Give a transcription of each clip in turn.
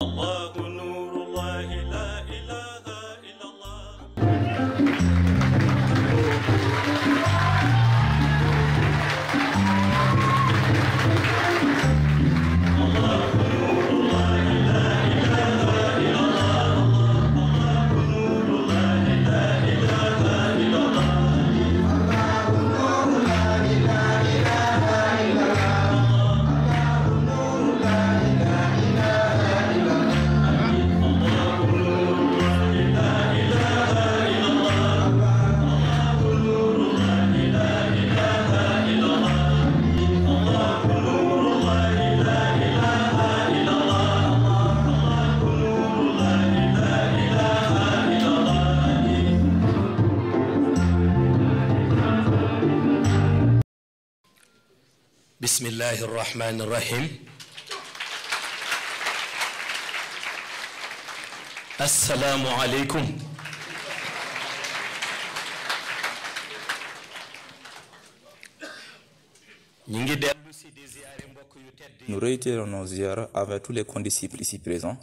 الله نور الله لا إله إلا الله. بسم الله الرحمن الرحيم. السلام عليكم. Nous réitérons nos ziyaras avec tous les condisciples ici présents.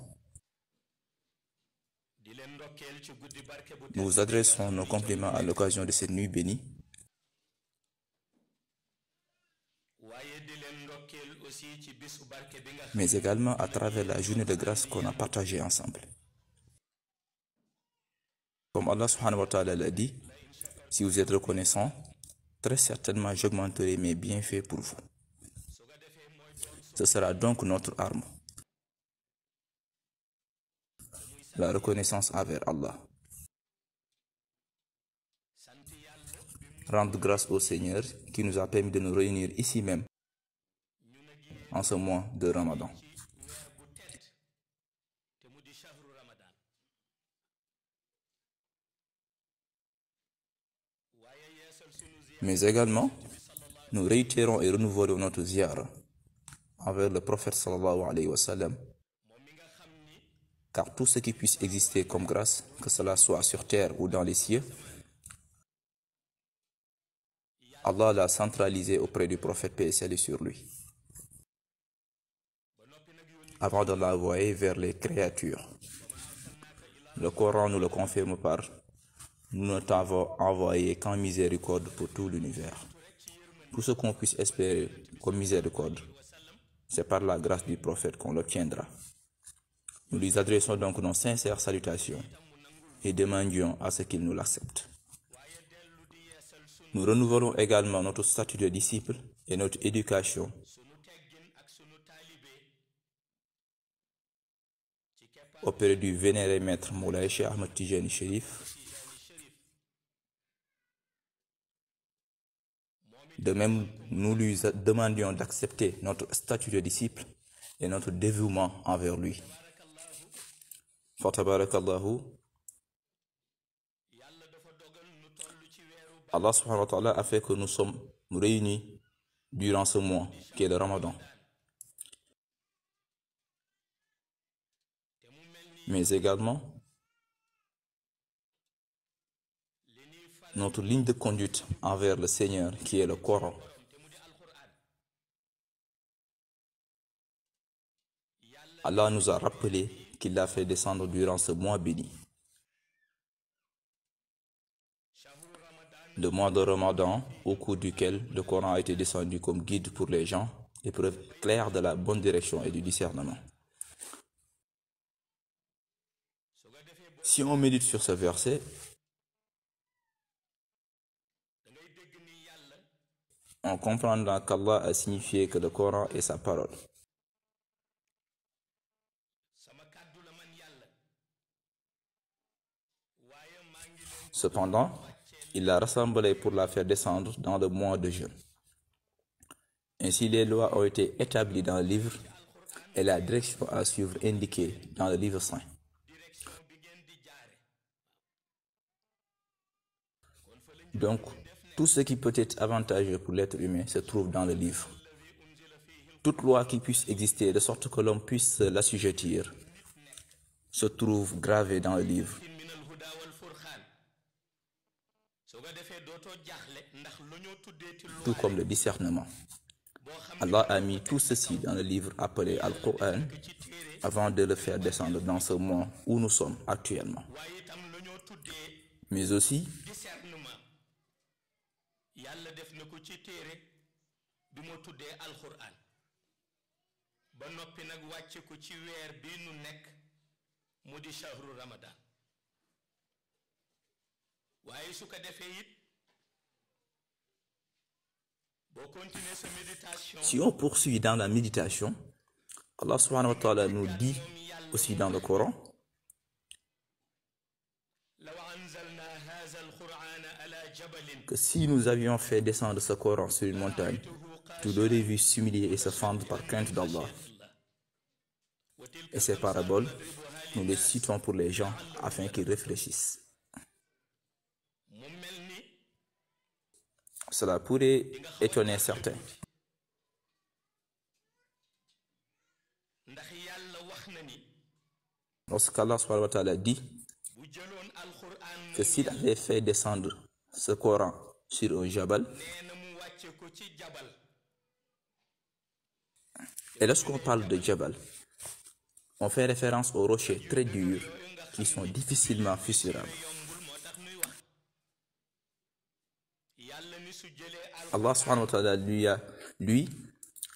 Nous vous adressons nos compliments à l'occasion de cette nuit bénie. Mais également à travers la journée de grâce qu'on a partagée ensemble. Comme Allah subhanahu wa ta'ala l'a dit, si vous êtes reconnaissants, très certainement j'augmenterai mes bienfaits pour vous. Ce sera donc notre arme. La reconnaissance envers Allah. Rendre grâce au Seigneur qui nous a permis de nous réunir ici même en ce mois de Ramadan. Mais également, nous réitérons et renouvelons notre ziyara envers le prophète sallallahu alayhi wa sallam, car tout ce qui puisse exister comme grâce, que cela soit sur terre ou dans les cieux, Allah l'a centralisé auprès du prophète, paix et salut sur lui, avant de l'envoyer vers les créatures. Le Coran nous le confirme par « Nous ne t'avons envoyé qu'en miséricorde pour tout l'univers ». Tout ce qu'on puisse espérer comme miséricorde, c'est par la grâce du prophète qu'on l'obtiendra. Nous lui adressons donc nos sincères salutations et demandions à ce qu'il nous l'accepte. Nous renouvelons également notre statut de disciple et notre éducation auprès du vénéré maître Moulay Cheikh Ahmed Tijani Chérif. De même, nous lui demandions d'accepter notre statut de disciple et notre dévouement envers lui. Fatabarakallahu. Allah subhanahu wa ta'ala a fait que nous sommes réunis durant ce mois qui est le Ramadan. Mais également, notre ligne de conduite envers le Seigneur qui est le Coran. Allah nous a rappelé qu'il l'a fait descendre durant ce mois béni. Le mois de Ramadan, au cours duquel le Coran a été descendu comme guide pour les gens et preuve claire de la bonne direction et du discernement. Si on médite sur ce verset, on comprendra qu'Allah a signifié que le Coran est sa parole. Cependant, il l'a rassemblé pour la faire descendre dans le mois de jeûne. Ainsi, les lois ont été établies dans le livre et la direction à suivre indiquée dans le livre saint. Donc, tout ce qui peut être avantageux pour l'être humain se trouve dans le livre. Toute loi qui puisse exister de sorte que l'homme puisse l'assujettir se trouve gravée dans le livre. Tout comme le discernement. Allah a mis tout ceci dans le livre appelé Al-Qur'an avant de le faire descendre dans ce monde où nous sommes actuellement. Mais aussi, yàlla def na ko ci téere bi mu tuddee alxuraan ba noppi nag wàcce ko ci weer bii nu nekk mu di shahru ramadan waaye su ko defee it boo continuer sa méditation. Si on poursuit dans la méditation, Allah subhanahu wa ta'ala nous dit aussi dans le Coran que si nous avions fait descendre ce Coran sur une montagne, tu l'aurais vu s'humilier et se fendre par crainte d'Allah. Et ces paraboles, nous les citons pour les gens afin qu'ils réfléchissent. Cela pourrait étonner certains. Lorsqu'Allah subhanahu wa ta'ala dit que s'il avait fait descendre ce Coran sur un jabal, et lorsqu'on parle de jabal, on fait référence aux rochers très durs qui sont difficilement fissurables. Allah subhanahu wa ta'ala lui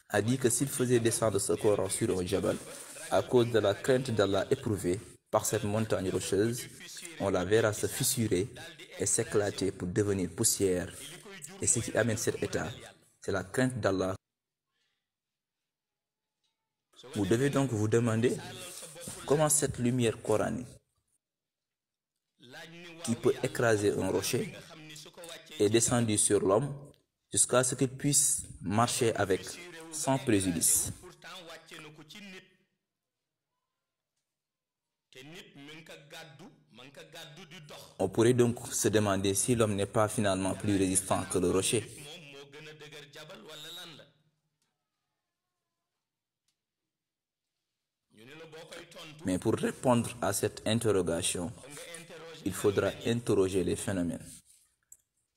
a dit que s'il faisait descendre ce Coran sur un jabal, à cause de la crainte d'Allah éprouvée par cette montagne rocheuse, on la verra se fissurer et s'éclater pour devenir poussière. Et ce qui amène cet état, c'est la crainte d'Allah. Vous devez donc vous demander comment cette lumière coranique, qui peut écraser un rocher, est descendue sur l'homme jusqu'à ce qu'il puisse marcher avec sans préjudice. On pourrait donc se demander si l'homme n'est pas finalement plus résistant que le rocher. Mais pour répondre à cette interrogation, il faudra interroger les phénomènes.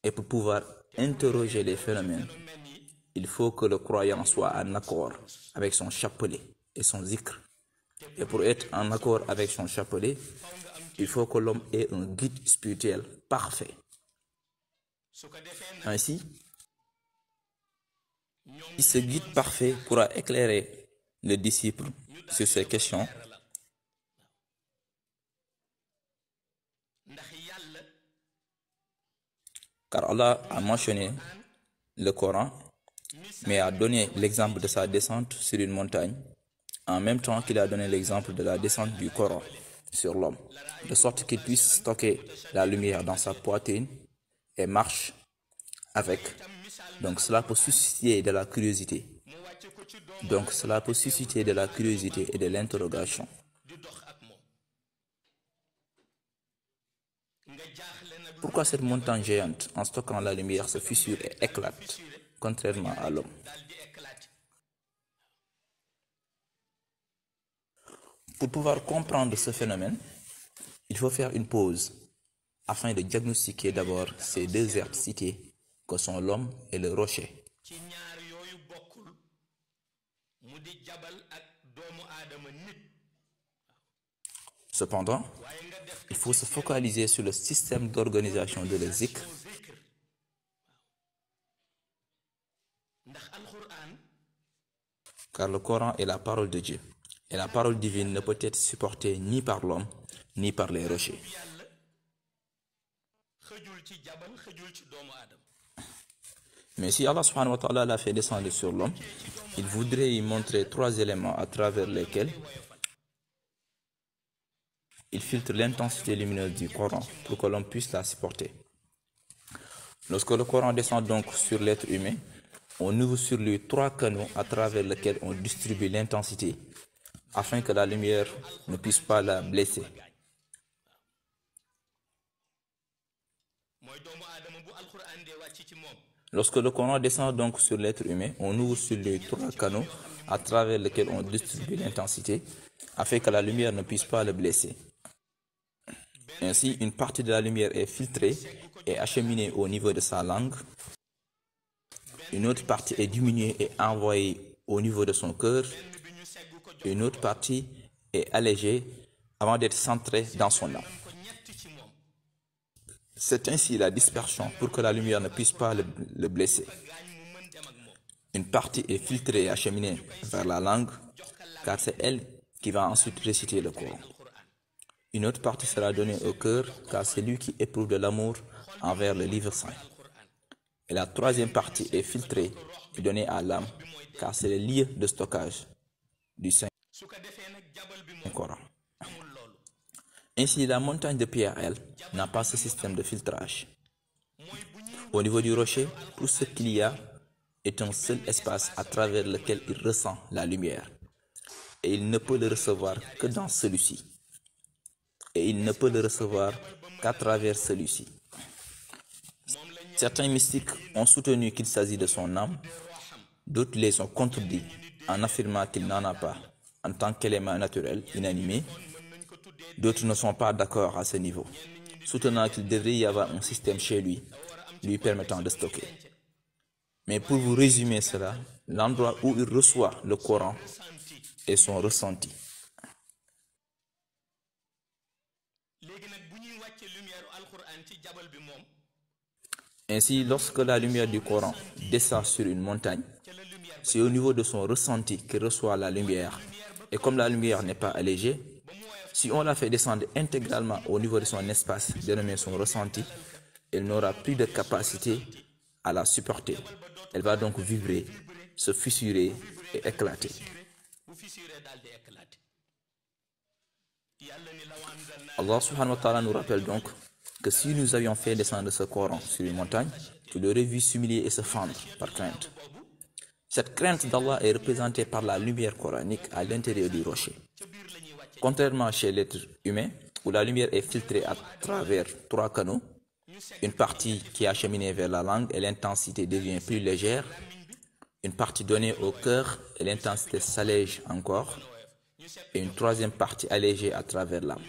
Et pour pouvoir interroger les phénomènes, il faut que le croyant soit en accord avec son chapelet et son zikr. Et pour être en accord avec son chapelet, il faut que l'homme ait un guide spirituel parfait. Ainsi, ce guide parfait pourra éclairer le disciple sur ces questions. Car Allah a mentionné le Coran, mais a donné l'exemple de sa descente sur une montagne, en même temps qu'il a donné l'exemple de la descente du Coran sur l'homme, de sorte qu'il puisse stocker la lumière dans sa poitrine et marche avec. Donc cela peut susciter de la curiosité. Donc cela peut susciter de la curiosité et de l'interrogation. Pourquoi cette montagne géante, en stockant la lumière, se fissure et éclate, contrairement à l'homme? Pour pouvoir comprendre ce phénomène, il faut faire une pause afin de diagnostiquer d'abord ces deux êtres cités que sont l'homme et le rocher. Cependant, il faut se focaliser sur le système d'organisation de le zikr. Car le Coran est la parole de Dieu. Et la parole divine ne peut être supportée ni par l'homme, ni par les rochers. Mais si Allah subhanahu wa ta'ala l'a fait descendre sur l'homme, il voudrait y montrer trois éléments à travers lesquels il filtre l'intensité lumineuse du Coran pour que l'homme puisse la supporter. Lorsque le Coran descend donc sur l'être humain, on ouvre sur lui trois canaux à travers lesquels on distribue l'intensité afin que la lumière ne puisse pas la blesser. Lorsque le Coran descend donc sur l'être humain, on ouvre sur lui trois canaux à travers lesquels on distribue l'intensité afin que la lumière ne puisse pas le blesser. Ainsi, une partie de la lumière est filtrée et acheminée au niveau de sa langue. Une autre partie est diminuée et envoyée au niveau de son cœur. Une autre partie est allégée avant d'être centrée dans son âme. C'est ainsi la dispersion pour que la lumière ne puisse pas le blesser. Une partie est filtrée et acheminée vers la langue, car c'est elle qui va ensuite réciter le Coran. Une autre partie sera donnée au cœur, car c'est lui qui éprouve de l'amour envers le livre saint. Et la troisième partie est filtrée et donnée à l'âme, car c'est le lieu de stockage du Saint-Coran. Ainsi, la montagne de pierre, elle, n'a pas ce système de filtrage. Au niveau du rocher, tout ce qu'il y a est un seul espace à travers lequel il ressent la lumière. Et il ne peut le recevoir que dans celui-ci. Et il ne peut le recevoir qu'à travers celui-ci. Certains mystiques ont soutenu qu'il s'agit de son âme, d'autres les ont contredits en affirmant qu'il n'en a pas en tant qu'élément naturel, inanimé. D'autres ne sont pas d'accord à ce niveau, soutenant qu'il devrait y avoir un système chez lui permettant de stocker. Mais pour vous résumer cela, l'endroit où il reçoit le Coran est son ressenti. Ainsi, lorsque la lumière du Coran descend sur une montagne, c'est au niveau de son ressenti qu'il reçoit la lumière. Et comme la lumière n'est pas allégée, si on la fait descendre intégralement au niveau de son espace dénommé son ressenti, elle n'aura plus de capacité à la supporter. Elle va donc vibrer, se fissurer et éclater. Allah subhanahu wa ta'ala nous rappelle donc que si nous avions fait descendre ce Coran sur une montagne, tu l'aurais vu s'humilier et se fendre par crainte. Cette crainte d'Allah est représentée par la lumière coranique à l'intérieur du rocher. Contrairement chez l'être humain, où la lumière est filtrée à travers 3 canaux, une partie qui est acheminée vers la langue et l'intensité devient plus légère, une partie donnée au cœur et l'intensité s'allège encore, et une troisième partie allégée à travers l'âme.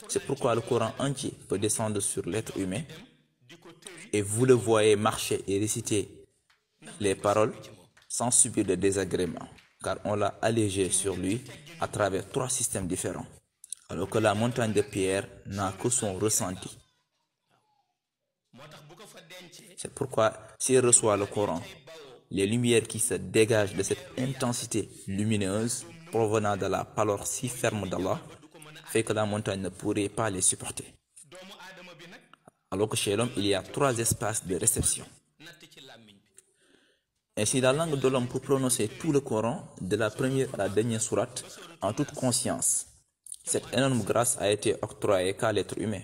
C'est pourquoi le Coran entier peut descendre sur l'être humain et vous le voyez marcher et réciter les paroles sans subir de désagréments, car on l'a allégé sur lui à travers 3 systèmes différents, alors que la montagne de pierre n'a que son ressenti. C'est pourquoi s'il reçoit le Coran, les lumières qui se dégagent de cette intensité lumineuse provenant de la parole si ferme d'Allah fait que la montagne ne pourrait pas les supporter. Alors que chez l'homme, il y a 3 espaces de réception. Ainsi, la langue de l'homme peut prononcer tout le Coran, de la première à la dernière sourate, en toute conscience. Cette énorme grâce a été octroyée qu'à l'être humain.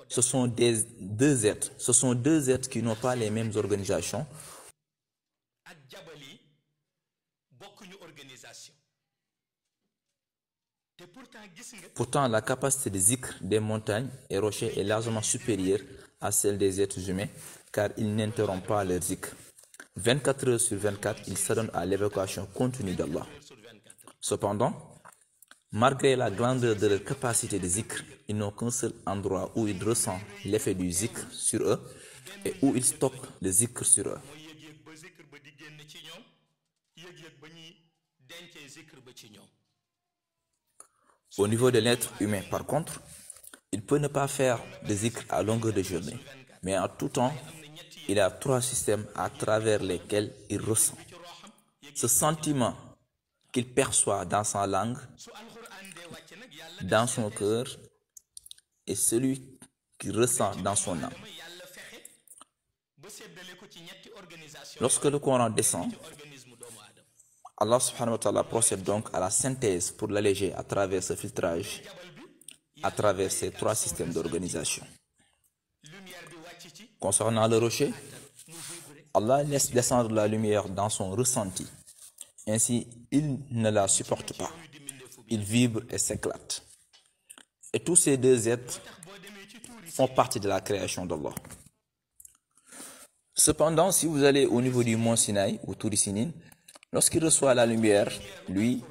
Ce sont deux êtres qui n'ont pas les mêmes organisations. Pourtant, la capacité de zikr des montagnes et rochers est largement supérieure à celle des êtres humains, car ils n'interrompent pas leur zikr. 24 heures sur 24, ils s'adonnent à l'évocation continue d'Allah. Cependant, malgré la grandeur de leur capacité de zikr, ils n'ont qu'un seul endroit où ils ressentent l'effet du zikr sur eux et où ils stockent le zikr sur eux. Au niveau de l'être humain, par contre, il peut ne pas faire de zikr à longueur de journée, mais en tout temps, il a 3 systèmes à travers lesquels il ressent. Ce sentiment qu'il perçoit dans sa langue, dans son cœur, et celui qu'il ressent dans son âme. Lorsque le Coran descend, Allah subhanahu wa ta'ala procède donc à la synthèse pour l'alléger à travers ce filtrage, à travers ces 3 systèmes d'organisation. Concernant le rocher, Allah laisse descendre la lumière dans son ressenti. Ainsi, il ne la supporte pas. Il vibre et s'éclate. Et tous ces 2 êtres font partie de la création d'Allah. Cependant, si vous allez au niveau du mont Sinaï, ou Touri Sinin, lorsqu'il reçoit la lumière, lui,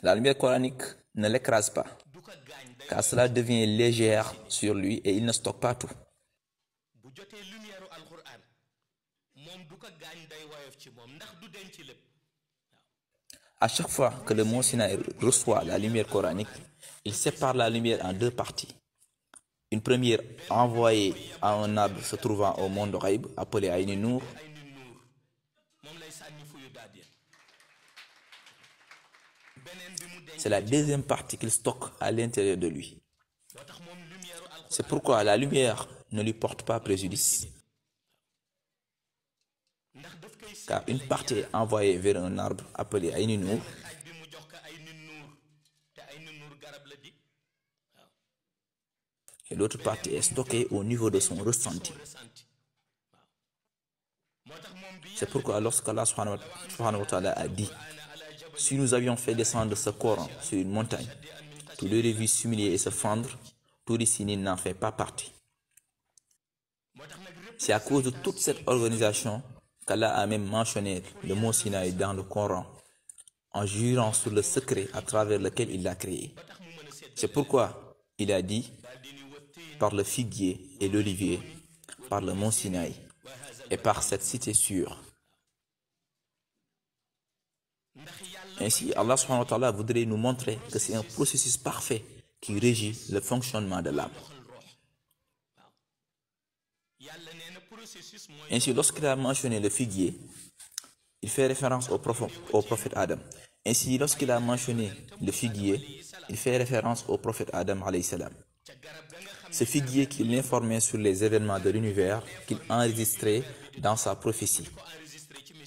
la lumière coranique ne l'écrase pas, car cela devient légère sur lui et il ne stocke pas tout. À chaque fois que le mont Sinaï reçoit la lumière coranique, il sépare la lumière en deux parties. Une première envoyée à un arbre se trouvant au monde Ghaib, appelé Aïn Nour. C'est la deuxième partie qu'il stocke à l'intérieur de lui. C'est pourquoi la lumière ne lui porte pas préjudice. Car une partie est envoyée vers un arbre appelé Aïn Nour. Et l'autre partie est stockée au niveau de son ressenti. C'est pourquoi lorsqu'Allah subhanahu wa ta'ala a dit: si nous avions fait descendre ce Coran sur une montagne, tout le vu s'humilier et se fendre, tout ici n'en fait pas partie. C'est à cause de toute cette organisation qu'Allah a même mentionné le mot Sinaï dans le Coran, en jurant sur le secret à travers lequel il l'a créé. C'est pourquoi il a dit: par le figuier et l'olivier, par le mont Sinaï, et par cette cité sûre. Ainsi, Allah subhanahu wa ta'ala voudrait nous montrer que c'est un processus parfait qui régit le fonctionnement de l'âme. Ainsi, lorsqu'il a mentionné le figuier, il fait référence au prophète Adam. Ainsi, lorsqu'il a mentionné le figuier, il fait référence au prophète Adam alayhi salam. Ce figuier qu'il informait sur les événements de l'univers qu'il enregistrait dans sa prophétie.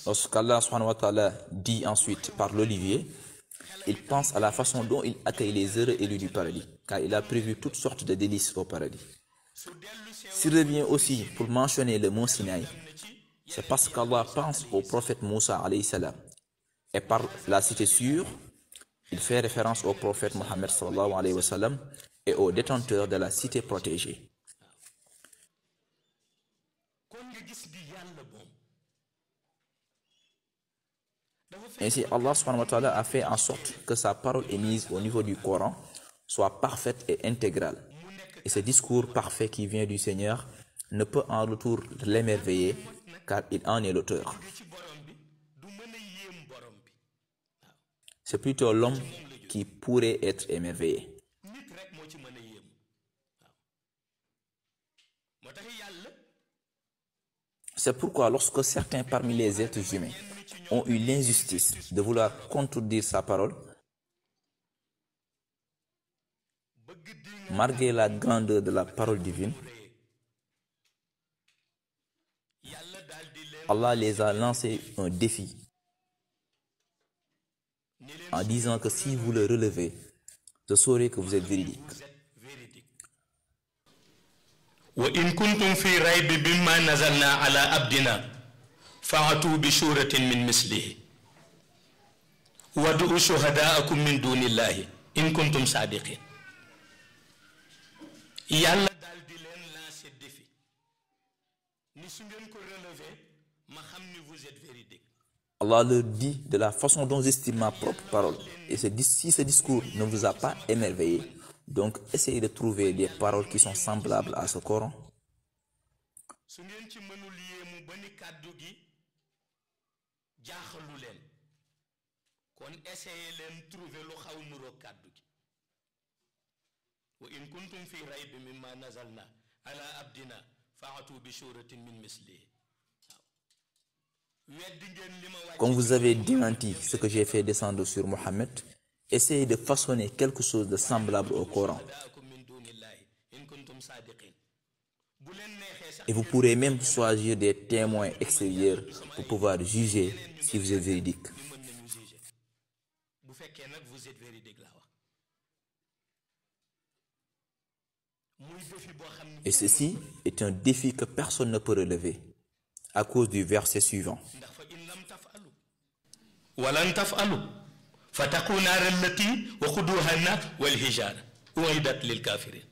Lorsqu'Allah subhanahu wa ta'ala dit ensuite par l'olivier, il pense à la façon dont il accueille les heureux élus du paradis, car il a prévu toutes sortes de délices au paradis. S'il revient aussi pour mentionner le mont Sinaï, c'est parce qu'Allah pense au prophète Moussa alayhi salam. Et par la cité sûre, il fait référence au prophète Mohammed sallallahu alayhi wa sallam et aux détenteurs de la cité protégée. Ainsi, Allah subhanahu wa ta'ala a fait en sorte que sa parole émise au niveau du Coran soit parfaite et intégrale. Et ce discours parfait qui vient du Seigneur ne peut en retour l'émerveiller, car il en est l'auteur. C'est plutôt l'homme qui pourrait être émerveillé. C'est pourquoi lorsque certains parmi les êtres humains ont eu l'injustice de vouloir contredire sa parole, malgré la grandeur de la parole divine, Allah les a lancé un défi en disant que si vous le relevez, je saurai que vous êtes véridique. وإن كنتم في ريب مما نزلنا على عبدنا فأتوا بسورة من مثله وادعوا شهداءكم من دون الله إن كنتم صادقين. Yàlla daal di leen lancer défi ni su ngeen ko relever ma xam ni vous êtes véridique. Allah leur dit de la façon dont j'estime ma propre parole. Et si ce discours ne vous a pas émerveillé, donc essayez de trouver des paroles qui sont semblables à ce Coran. su ngeen ci mënul yéemu ba ni kàddu gi jaaxalu leen kon essayez leen trouver lu xaw nuroo kàddu gi. wa in kuntum fi rayb mimma nazalna ala abdina fa'atu bi suratin min mislihi. Comme vous avez démenti ce que j'ai fait descendre sur Mohammed, essayez de façonner quelque chose de semblable au Coran. Et vous pourrez même choisir des témoins extérieurs pour pouvoir juger si vous êtes véridique. Et ceci est un défi que personne ne peut relever à cause du verset suivant. ولن تفعلوا فتقوا نار التي وقودها الناس والحجارة أعدت للكافرين.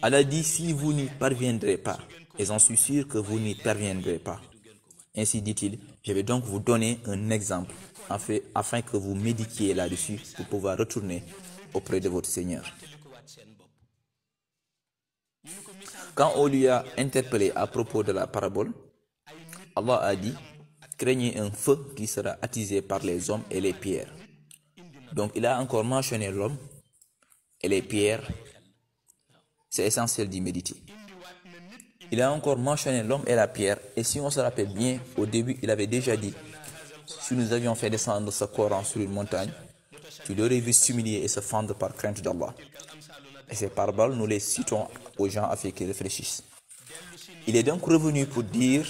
Allah dit: si vous n'y parviendrez pas, et j'en suis sûr que vous n'y parviendrez pas. Ainsi dit-il, je vais donc vous donner un exemple afin que vous méditiez là-dessus pour pouvoir retourner auprès de votre Seigneur. Quand on lui a interpellé à propos de la parabole, Allah a dit, craignez un feu qui sera attisé par les hommes et les pierres. Donc il a encore mentionné l'homme et les pierres. C'est essentiel d'y méditer. Il a encore mentionné l'homme et la pierre. Et si on se rappelle bien, au début, il avait déjà dit, si nous avions fait descendre ce Coran sur une montagne, tu l'aurais vu s'humilier et se fendre par crainte d'Allah. Et ces paraboles, nous les citons aux gens afin qu'ils réfléchissent. Il est donc revenu pour dire,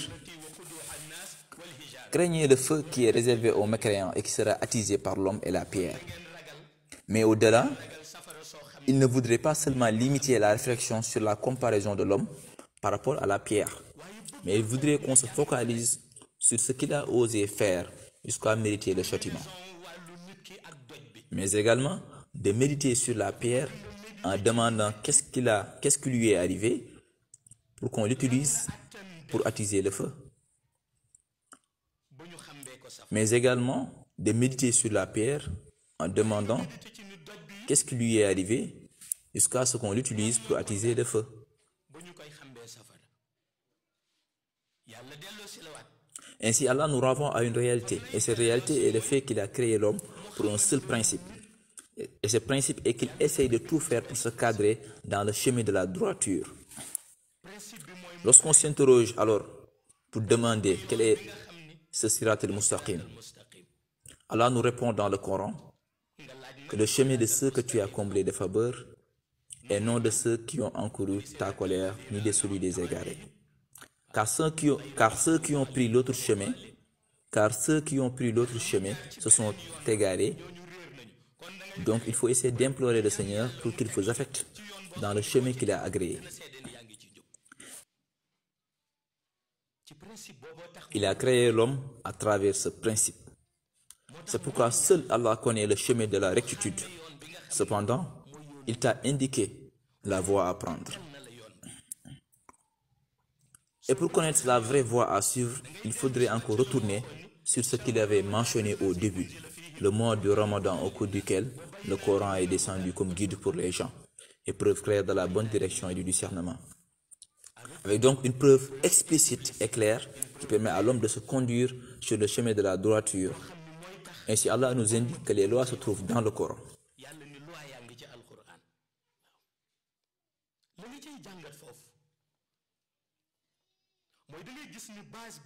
craignez le feu qui est réservé aux mécréants et qui sera attisé par l'homme et la pierre. Mais au-delà, il ne voudrait pas seulement limiter la réflexion sur la comparaison de l'homme par rapport à la pierre, mais il voudrait qu'on se focalise sur ce qu'il a osé faire jusqu'à mériter le châtiment. Mais également de méditer sur la pierre en demandant qu'est-ce qui lui est arrivé pour qu'on l'utilise pour attiser le feu. Mais également de méditer sur la pierre en demandant qu'est-ce qui lui est arrivé jusqu'à ce qu'on l'utilise pour attiser le feu. Ainsi, Allah nous renvoie à une réalité. Et cette réalité est le fait qu'il a créé l'homme pour un seul principe. Et ce principe est qu'il essaye de tout faire pour se cadrer dans le chemin de la droiture. Lorsqu'on s'interroge alors pour demander quel est ce sirat al-mustaqim, Allah nous répond dans le Coran que le chemin de ceux que tu as comblés de faveur et non de ceux qui ont encouru ta colère ni de celui des égarés. Car ceux qui ont pris l'autre chemin se sont égarés. Donc il faut essayer d'implorer le Seigneur pour qu'il vous affecte dans le chemin qu'il a agréé. Il a créé l'homme à travers ce principe. C'est pourquoi seul Allah connaît le chemin de la rectitude. Cependant, il t'a indiqué la voie à prendre. Et pour connaître la vraie voie à suivre, il faudrait encore retourner sur ce qu'il avait mentionné au début, le mois du Ramadan au cours duquel le Coran est descendu comme guide pour les gens, et preuve claire de la bonne direction et du discernement. Avec donc une preuve explicite et claire qui permet à l'homme de se conduire sur le chemin de la droiture. Ainsi, Allah nous indique que les lois se trouvent dans le Coran.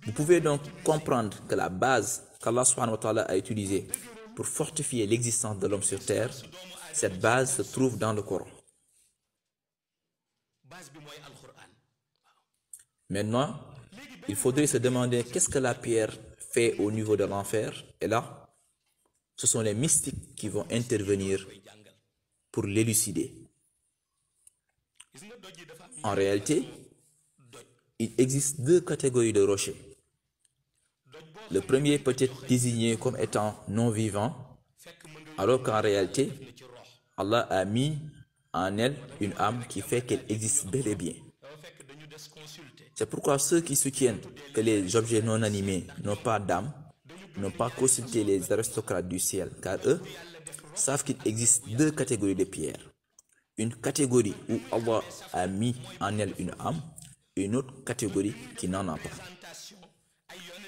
Vous pouvez donc comprendre que la base qu'Allah subhanahu wa ta'ala a utilisée pour fortifier l'existence de l'homme sur terre, cette base se trouve dans le Coran. Maintenant, il faudrait se demander qu'est-ce que la pierre fait au niveau de l'enfer. Et là, ce sont les mystiques qui vont intervenir pour l'élucider. En réalité, il existe deux catégories de rochers. Le premier peut être désigné comme étant non-vivant, alors qu'en réalité, Allah a mis en elle une âme qui fait qu'elle existe bel et bien. C'est pourquoi ceux qui soutiennent que les objets non animés n'ont pas d'âme n'ont pas consulté les aristocrates du ciel, car eux savent qu'il existe deux catégories de pierres. Une catégorie où Allah a mis en elle une âme, et une autre catégorie qui n'en a pas.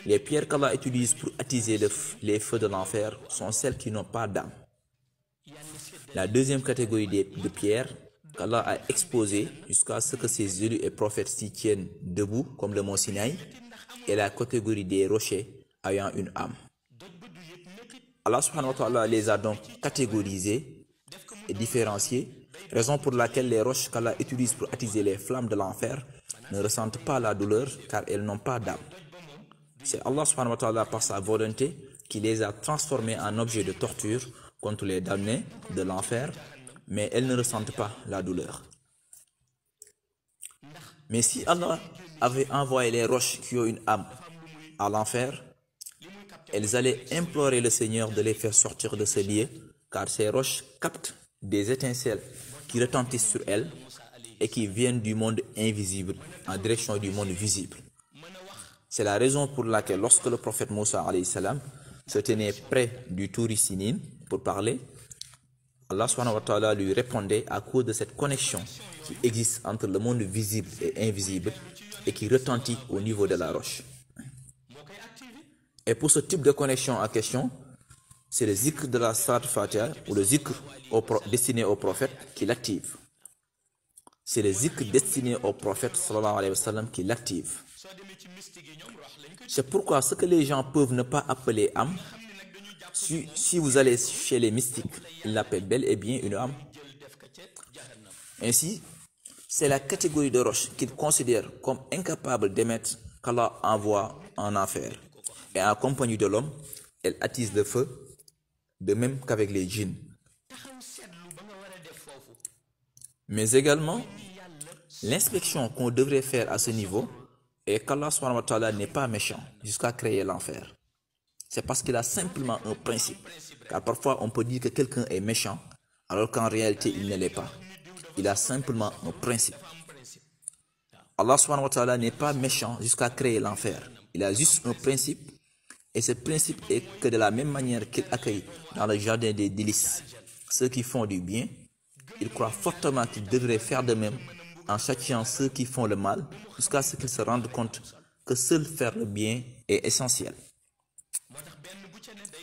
Les pierres qu'Allah utilise pour attiser les feux de l'enfer sont celles qui n'ont pas d'âme. La deuxième catégorie de pierres qu'Allah a exposées jusqu'à ce que ses élus et prophètes s'y tiennent debout, comme le mont Sinaï, est la catégorie des rochers ayant une âme. Allah subhanahu wa ta'ala les a donc catégorisés et différenciés, raison pour laquelle les roches qu'Allah utilise pour attiser les flammes de l'enfer ne ressentent pas la douleur car elles n'ont pas d'âme. C'est Allah subhanahu wa ta'ala par sa volonté qui les a transformées en objets de torture contre les damnés de l'enfer, mais elles ne ressentent pas la douleur. Mais si Allah avait envoyé les roches qui ont une âme à l'enfer, elles allaient implorer le Seigneur de les faire sortir de ce lieu, car ces roches captent des étincelles qui retentissent sur elles et qui viennent du monde invisible en direction du monde visible. C'est la raison pour laquelle lorsque le prophète Moussa alayhi salam se tenait près du Touri Sinin pour parler, Allah subhanahu wa ta'ala lui répondait à cause de cette connexion qui existe entre le monde visible et invisible et qui retentit au niveau de la roche. Et pour ce type de connexion en question, c'est le zikr de la Salat Fatiha ou le zikr destiné au prophète qui l'active. C'est le zikr destiné au prophète sallallahu alayhi wa sallam qui l'active. C'est pourquoi ce que les gens peuvent ne pas appeler âme, si vous allez chez les mystiques, ils l'appellent bel et bien une âme. Ainsi, c'est la catégorie de roche qu'ils considèrent comme incapable d'émettre qu'Allah envoie en enfer. Et en compagnie de l'homme, elle attise le feu, de même qu'avec les djinns. Mais également, l'inspection qu'on devrait faire à ce niveau est qu'Allah subhanahu wa ta'ala n'est pas méchant jusqu'à créer l'enfer. C'est parce qu'il a simplement un principe. Car parfois on peut dire que quelqu'un est méchant alors qu'en réalité il ne l'est pas. Il a simplement un principe. Allah subhanahu wa ta'ala n'est pas méchant jusqu'à créer l'enfer. Il a juste un principe. Et ce principe est que de la même manière qu'il accueille dans le jardin des délices ceux qui font du bien, il croit fortement qu'il devrait faire de même en châtiant ceux qui font le mal jusqu'à ce qu'ils se rendent compte que seul faire le bien est essentiel.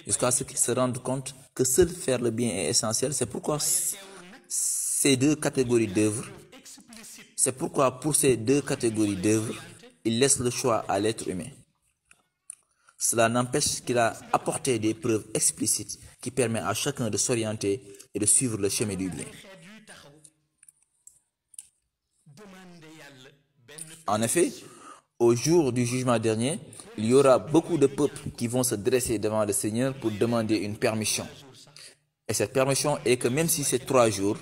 Jusqu'à ce qu'ils se rendent compte que seul faire le bien est essentiel. C'est pourquoi ces deux catégories d'œuvres, pour ces deux catégories d'œuvres, il laisse le choix à l'être humain. Cela n'empêche qu'il a apporté des preuves explicites qui permettent à chacun de s'orienter et de suivre le chemin du bien. En effet, au jour du jugement dernier, il y aura beaucoup de peuples qui vont se dresser devant le Seigneur pour demander une permission. Et cette permission est que même si c'est 3 jours,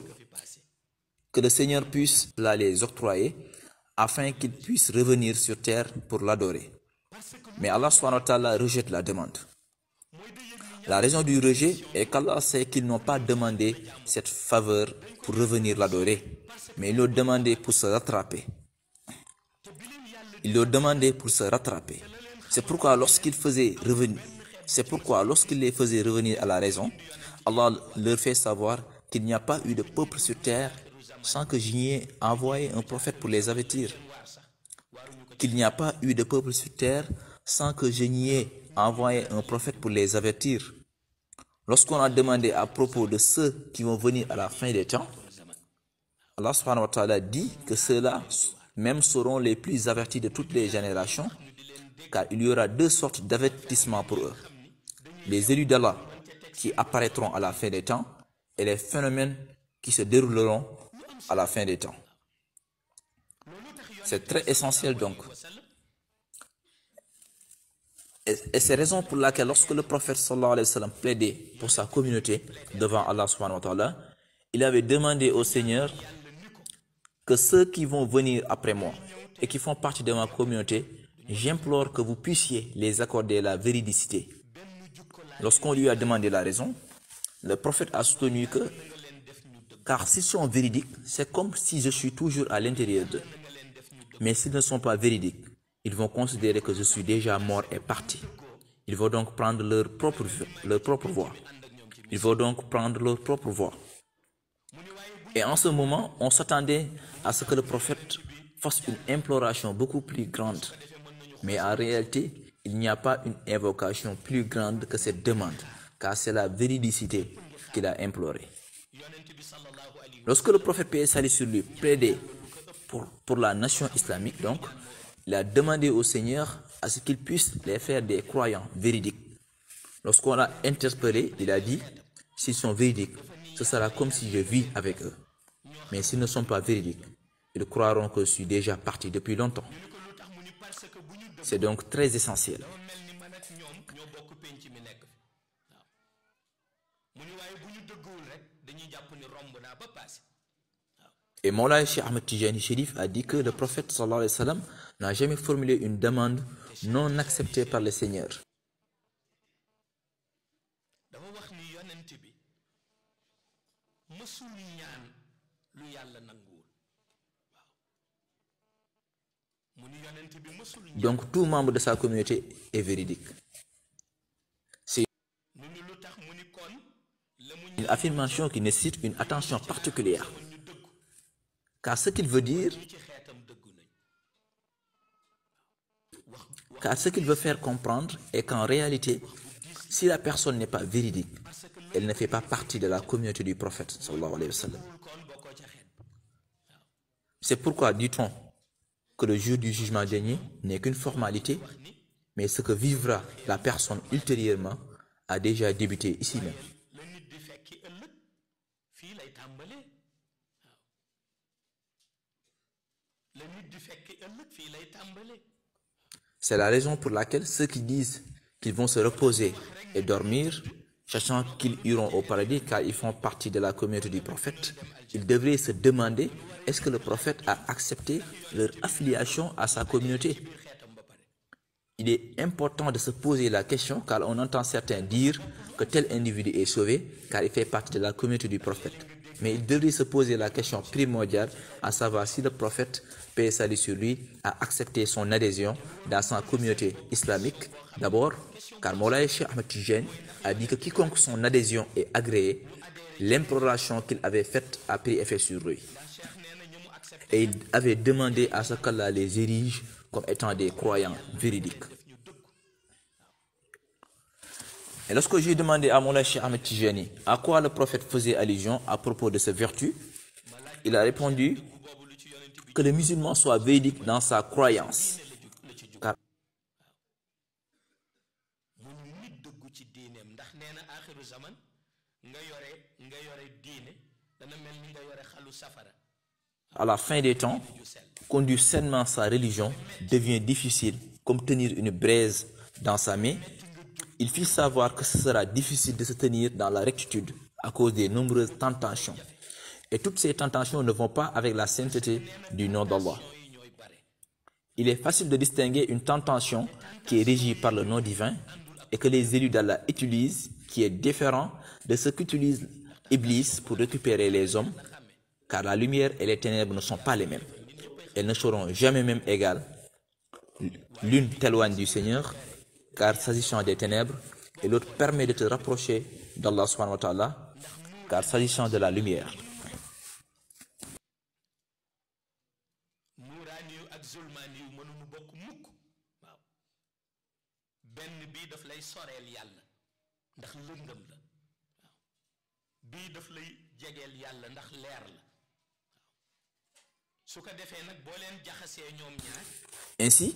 que le Seigneur puisse la les octroyer afin qu'ils puissent revenir sur terre pour l'adorer. Mais Allah subhanahu wa ta'ala rejette la demande. La raison du rejet est qu'Allah sait qu'ils n'ont pas demandé cette faveur pour revenir l'adorer, mais ils l'ont demandé pour se rattraper. Ils l'ont demandé pour se rattraper. C'est pourquoi lorsqu'il les faisait revenir à la raison, Allah leur fait savoir qu'il n'y a pas eu de peuple sur terre sans que je n'y ai envoyé un prophète pour les avertir. Qu'il n'y a pas eu de peuple sur terre sans que je n'y ai envoyé un prophète pour les avertir. Lorsqu'on a demandé à propos de ceux qui vont venir à la fin des temps, Allah subhanahu wa ta'ala dit que ceux-là même seront les plus avertis de toutes les générations, car il y aura 2 sortes d'avertissements pour eux. Les élus d'Allah qui apparaîtront à la fin des temps et les phénomènes qui se dérouleront à la fin des temps. C'est très essentiel donc. Et c'est raison pour laquelle lorsque le prophète sallallahu alayhi wa sallam plaidait pour sa communauté devant Allah subhanahu wa ta'ala, il avait demandé au Seigneur que ceux qui vont venir après moi et qui font partie de ma communauté, j'implore que vous puissiez les accorder la véridicité. Lorsqu'on lui a demandé la raison, le prophète a soutenu que, car s'ils sont véridiques, c'est comme si je suis toujours à l'intérieur d'eux. Mais s'ils ne sont pas véridiques, ils vont considérer que je suis déjà mort et parti. Ils vont donc prendre leur propre voie. Ils vont donc prendre leur propre voie. Et en ce moment, on s'attendait à ce que le prophète fasse une imploration beaucoup plus grande. Mais en réalité, il n'y a pas une invocation plus grande que cette demande, car c'est la véridicité qu'il a implorée. Lorsque le prophète paix et salut sur lui plaidait pour la nation islamique, donc, il a demandé au Seigneur à ce qu'il puisse les faire des croyants véridiques. Lorsqu'on l'a interpellé, il a dit, s'ils sont véridiques, ce sera comme si je vis avec eux. Mais s'ils ne sont pas véridiques, ils croiront que je suis déjà parti depuis longtemps. C'est donc très essentiel. Et Moulay Cheikh Ahmed Tijani Chérif a dit que le prophète sallallahu alayhi wa sallam n'a jamais formulé une demande non acceptée par le Seigneur. Donc tout membre de sa communauté est véridique. C'est une affirmation qui nécessite une attention particulière. Car ce qu'il veut dire, Car ce qu'il veut faire comprendre est qu'en réalité, si la personne n'est pas véridique, elle ne fait pas partie de la communauté du prophète sallallahu alayhi wa sallam. C'est pourquoi dit-on que le jour du jugement dernier n'est qu'une formalité, mais ce que vivra la personne ultérieurement a déjà débuté ici même. C'est la raison pour laquelle ceux qui disent qu'ils vont se reposer et dormir, sachant qu'ils iront au paradis car ils font partie de la communauté du prophète, ils devraient se demander est-ce que le prophète a accepté leur affiliation à sa communauté. Il est important de se poser la question car on entend certains dire que tel individu est sauvé car il fait partie de la communauté du prophète. Mais il devrait se poser la question primordiale, à savoir si le prophète, paix et salut sur lui, a accepté son adhésion dans sa communauté islamique. D'abord, car Moulay Cheikh Ahmed Tijani a dit que quiconque son adhésion est agréée, l'imploration qu'il avait faite a pris effet sur lui. Et il avait demandé à ce qu'Allah les érige comme étant des croyants véridiques. Et lorsque j'ai demandé à Moulay Cheikh Ahmed Tijani à quoi le prophète faisait allusion à propos de ses vertus, il a répondu que le musulman soit véridique dans sa croyance. Car à la fin des temps, conduire sainement sa religion devient difficile comme tenir une braise dans sa main. Il fit savoir que ce sera difficile de se tenir dans la rectitude à cause des nombreuses tentations. Et toutes ces tentations ne vont pas avec la sainteté du nom d'Allah. Il est facile de distinguer une tentation qui est régie par le nom divin et que les élus d'Allah utilisent, qui est différent de ce qu'utilise Iblis pour récupérer les hommes, car la lumière et les ténèbres ne sont pas les mêmes. Elles ne seront jamais même égales. L'une t'éloigne du Seigneur, car s'agissant des ténèbres, et l'autre permet de te rapprocher d'Allah subhanahu wa ta'ala, car s'agissant de la lumière. Ainsi,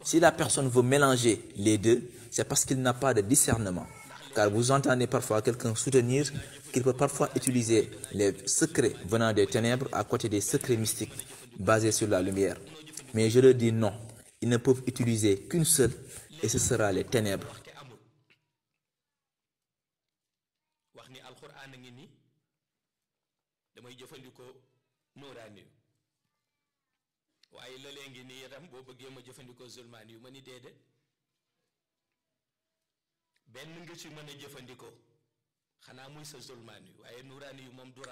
si la personne veut mélanger les deux, c'est parce qu'il n'a pas de discernement. Car vous entendez parfois quelqu'un soutenir qu'il peut parfois utiliser les secrets venant des ténèbres à côté des secrets mystiques basés sur la lumière. Mais je leur dis non, ils ne peuvent utiliser qu'une seule et ce sera les ténèbres.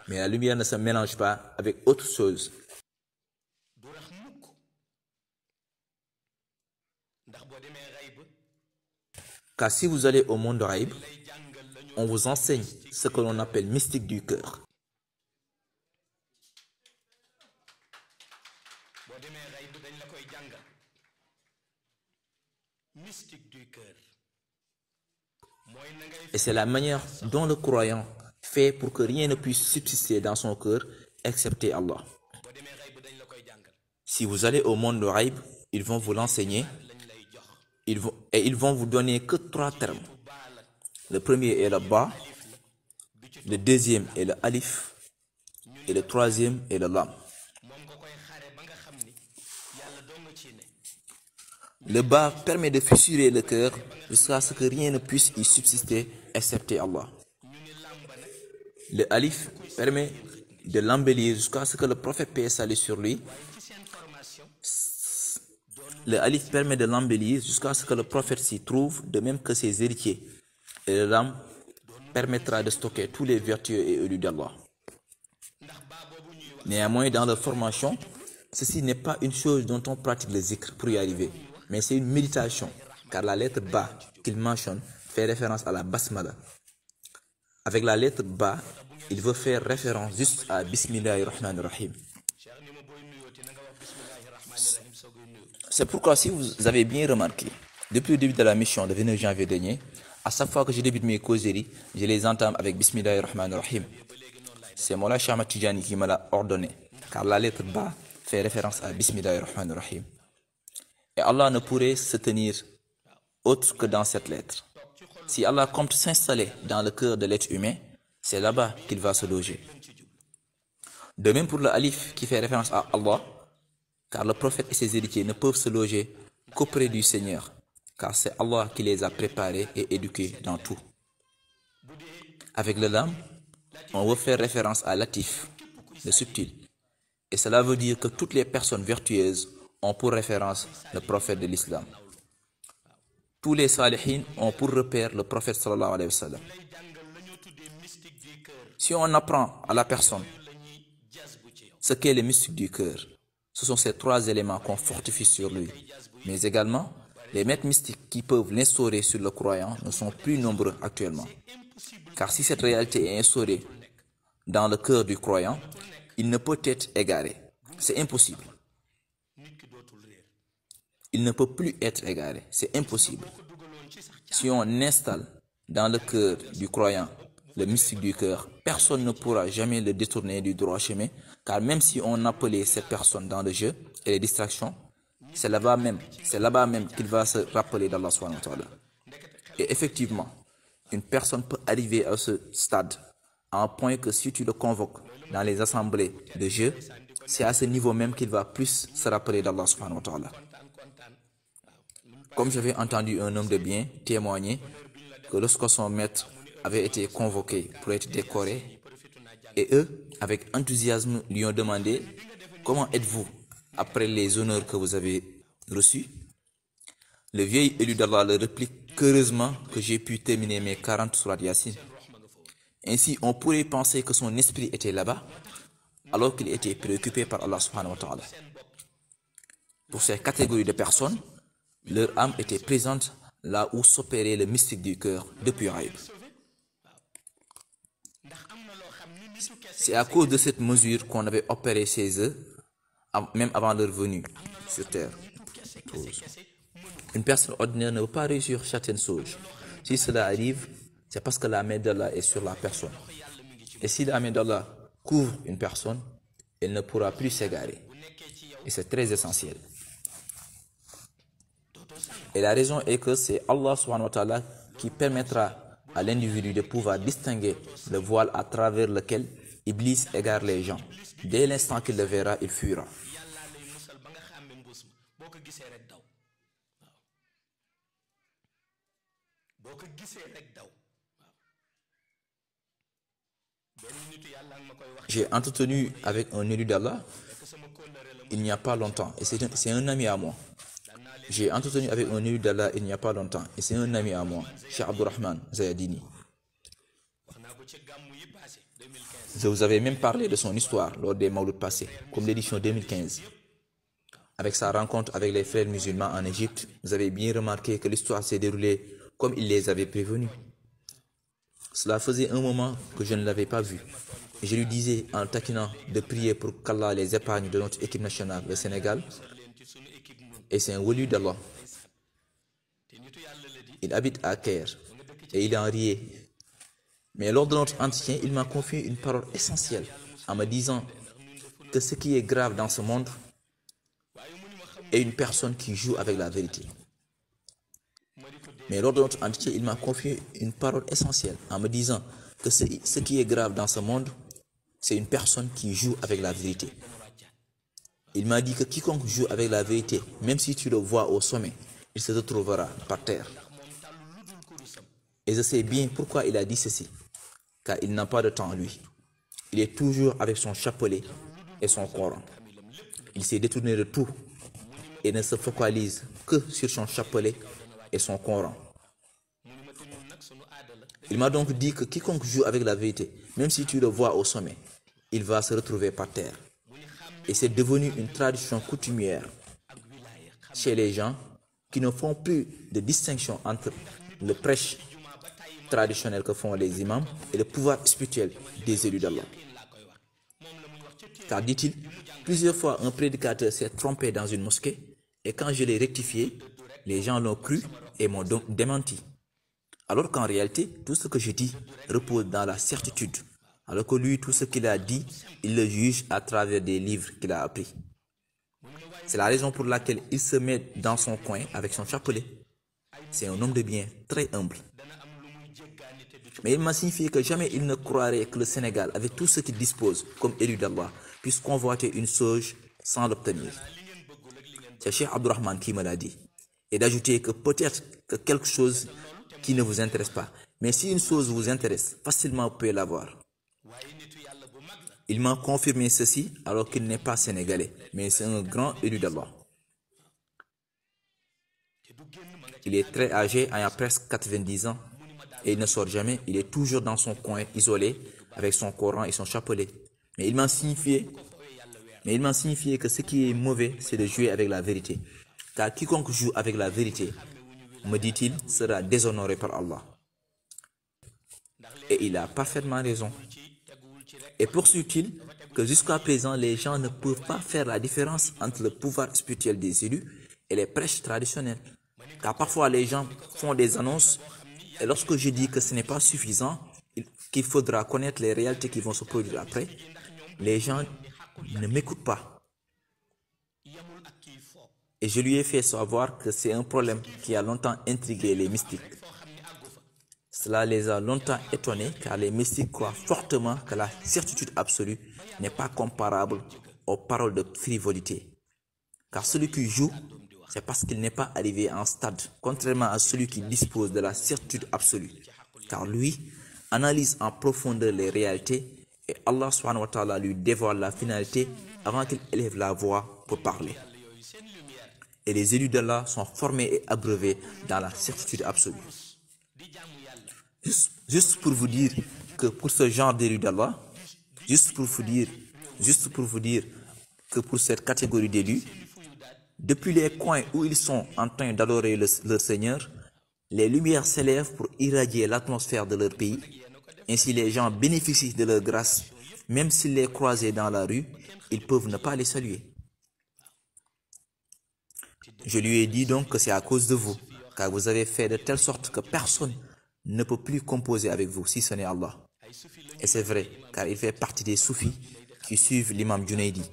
Mais la lumière ne se mélange pas avec autre chose. Car si vous allez au monde de Raïb, on vous enseigne ce que l'on appelle mystique du cœur. Et c'est la manière dont le croyant fait pour que rien ne puisse subsister dans son cœur excepté Allah. Si vous allez au monde de Raïb, ils vont vous l'enseigner et ils vont vous donner que 3 termes. Le premier est le ba, le deuxième est le alif et le troisième est le lam. Le ba permet de fissurer le cœur jusqu'à ce que rien ne puisse y subsister excepté Allah. Le alif permet de l'embellir jusqu'à ce que le prophète paix et salut sur lui. Le alif permet de l'embellir jusqu'à ce que le prophète s'y trouve, de même que ses héritiers. Et le lam permettra de stocker tous les vertueux et élus d'Allah. Néanmoins, dans leur formation, ceci n'est pas une chose dont on pratique le zikr pour y arriver, mais c'est une méditation, car la lettre ba qu'il mentionne fait référence à la basmala. Avec la lettre ba, il veut faire référence juste à Bismillahirrahmanirrahim. C'est pourquoi si vous avez bien remarqué, Depuis le début de la mission, le 29 janvier dernier, à chaque fois que je débute mes causeries, je les entame avec Bismillahir Rahmanir Rahim. C'est Mola Cheikh Ahmad Tidjani qui me l'a ordonné, car la lettre Ba fait référence à Bismillahir Rahmanir Rahim. Et Allah ne pourrait se tenir autre que dans cette lettre. Si Allah compte s'installer dans le cœur de l'être humain, c'est là-bas qu'il va se loger. De même pour le Alif qui fait référence à Allah, car le prophète et ses héritiers ne peuvent se loger qu'auprès du Seigneur, car c'est Allah qui les a préparés et éduqués dans tout. Avec le Lam, on veut faire référence à Latif, le subtil, et cela veut dire que toutes les personnes vertueuses ont pour référence le prophète de l'islam. Tous les salihines ont pour repère le prophète sallallahu alayhi wa sallam. Si on apprend à la personne ce qu'est le mystique du cœur, ce sont ces trois éléments qu'on fortifie sur lui. Mais également, les maîtres mystiques qui peuvent l'instaurer sur le croyant ne sont plus nombreux actuellement. Car si cette réalité est instaurée dans le cœur du croyant, il ne peut être égaré. C'est impossible. Il ne peut plus être égaré. C'est impossible. Si on installe dans le cœur du croyant le mystique du cœur, personne ne pourra jamais le détourner du droit chemin, car même si on appelait cette personne dans le jeu et les distractions, c'est là-bas même qu'il va se rappeler d'Allah subhanahu wa ta'ala. Et effectivement, une personne peut arriver à ce stade, à un point que si tu le convoques dans les assemblées de jeu, c'est à ce niveau même qu'il va plus se rappeler d'Allah subhanahu wa ta'ala. Comme j'avais entendu un homme de bien témoigner que lorsque son maître avait été convoqué pour être décoré, et eux, avec enthousiasme, lui ont demandé « Comment êtes-vous après les honneurs que vous avez reçus ?» Le vieil élu d'Allah le réplique qu'heureusement que j'ai pu terminer mes 40 surat Yasin. Ainsi, on pourrait penser que son esprit était là-bas, alors qu'il était préoccupé par Allah subhanahu wa ta'ala. Pour ces catégories de personnes, leur âme était présente là où s'opérait le mystique du cœur depuis Aïb. C'est à cause de cette mesure qu'on avait opéré chez eux, même avant leur venue sur terre. Une personne ordinaire ne peut pas réussir certaines choses. Si cela arrive, c'est parce que la main d'Allah est sur la personne. Et si la main d'Allah couvre une personne, elle ne pourra plus s'égarer. Et c'est très essentiel. Et la raison est que c'est Allah subhanahu wa ta'ala qui permettra à l'individu de pouvoir distinguer le voile à travers lequel Iblis égare les gens. Dès l'instant qu'il le verra, il fuira. J'ai entretenu avec un élu d'Allah il n'y a pas longtemps, et c'est un ami à moi. J'ai entretenu avec un élu d'Allah il n'y a pas longtemps, et c'est un ami à moi, Cheikh Abdurrahman Zayadini. Je vous avais même parlé de son histoire lors des Mawlud passés, comme l'édition 2015. Avec sa rencontre avec les frères musulmans en Égypte, vous avez bien remarqué que l'histoire s'est déroulée comme il les avait prévenus. Cela faisait un moment que je ne l'avais pas vu. Et je lui disais en taquinant de prier pour qu'Allah les épargne de notre équipe nationale, le Sénégal. Et c'est un wali d'Allah. Il habite à Caire et il en riait. Mais lors de notre entretien, il m'a confié une parole essentielle en me disant que ce qui est grave dans ce monde est une personne qui joue avec la vérité. Mais lors de notre entretien, il m'a confié une parole essentielle en me disant que ce qui est grave dans ce monde, c'est une personne qui joue avec la vérité. Il m'a dit que quiconque joue avec la vérité, même si tu le vois au sommet, il se retrouvera par terre. Et je sais bien pourquoi il a dit ceci, car il n'a pas de temps lui. Il est toujours avec son chapelet et son Coran. Il s'est détourné de tout et ne se focalise que sur son chapelet et son Coran. Il m'a donc dit que quiconque joue avec la vérité, même si tu le vois au sommet, il va se retrouver par terre. Et c'est devenu une tradition coutumière chez les gens qui ne font plus de distinction entre le prêche traditionnel que font les imams et le pouvoir spirituel des élus d'Allah. Car, dit-il, plusieurs fois un prédicateur s'est trompé dans une mosquée et quand je l'ai rectifié, les gens l'ont cru et m'ont donc démenti. Alors qu'en réalité, tout ce que je dis repose dans la certitude. Alors que lui, tout ce qu'il a dit, il le juge à travers des livres qu'il a appris. C'est la raison pour laquelle il se met dans son coin avec son chapelet. C'est un homme de bien, très humble. Mais il m'a signifié que jamais il ne croirait que le Sénégal, avec tout ce qu'il dispose comme élu d'Allah, puisse convoiter une chose sans l'obtenir. C'est Cheikh Abdurrahman qui me l'a dit. Et d'ajouter que peut-être que quelque chose qui ne vous intéresse pas. Mais si une chose vous intéresse, facilement vous pouvez l'avoir. Il m'a confirmé ceci alors qu'il n'est pas sénégalais, mais c'est un grand élu d'Allah. Il est très âgé, ayant presque 90 ans, et il ne sort jamais. Il est toujours dans son coin, isolé, avec son Coran et son chapelet. Mais il m'a signifié que ce qui est mauvais, c'est de jouer avec la vérité. Car quiconque joue avec la vérité, me dit-il, sera déshonoré par Allah. Et il a parfaitement raison. Et poursuit-il que jusqu'à présent, les gens ne peuvent pas faire la différence entre le pouvoir spirituel des élus et les prêches traditionnels. Car parfois, les gens font des annonces et lorsque je dis que ce n'est pas suffisant, qu'il faudra connaître les réalités qui vont se produire après, les gens ne m'écoutent pas. Et je lui ai fait savoir que c'est un problème qui a longtemps intrigué les mystiques. Cela les a longtemps étonnés car les mystiques croient fortement que la certitude absolue n'est pas comparable aux paroles de frivolité. Car celui qui joue, c'est parce qu'il n'est pas arrivé à un stade, contrairement à celui qui dispose de la certitude absolue. Car lui analyse en profondeur les réalités et Allah subhanahu wa ta'ala lui dévoile la finalité avant qu'il élève la voix pour parler. Et les élus d'Allah sont formés et abreuvés dans la certitude absolue. Juste pour vous dire que pour ce genre d'élus d'Allah, juste pour vous dire que pour cette catégorie d'élus, depuis les coins où ils sont en train d'adorer leur Seigneur, les lumières s'élèvent pour irradier l'atmosphère de leur pays. Ainsi les gens bénéficient de leur grâce. Même s'ils les croisaient dans la rue, ils peuvent ne pas les saluer. Je lui ai dit donc que c'est à cause de vous, car vous avez fait de telle sorte que personne ne peut plus composer avec vous si ce n'est Allah. Et c'est vrai, car il fait partie des soufis qui suivent l'imam Junaidi.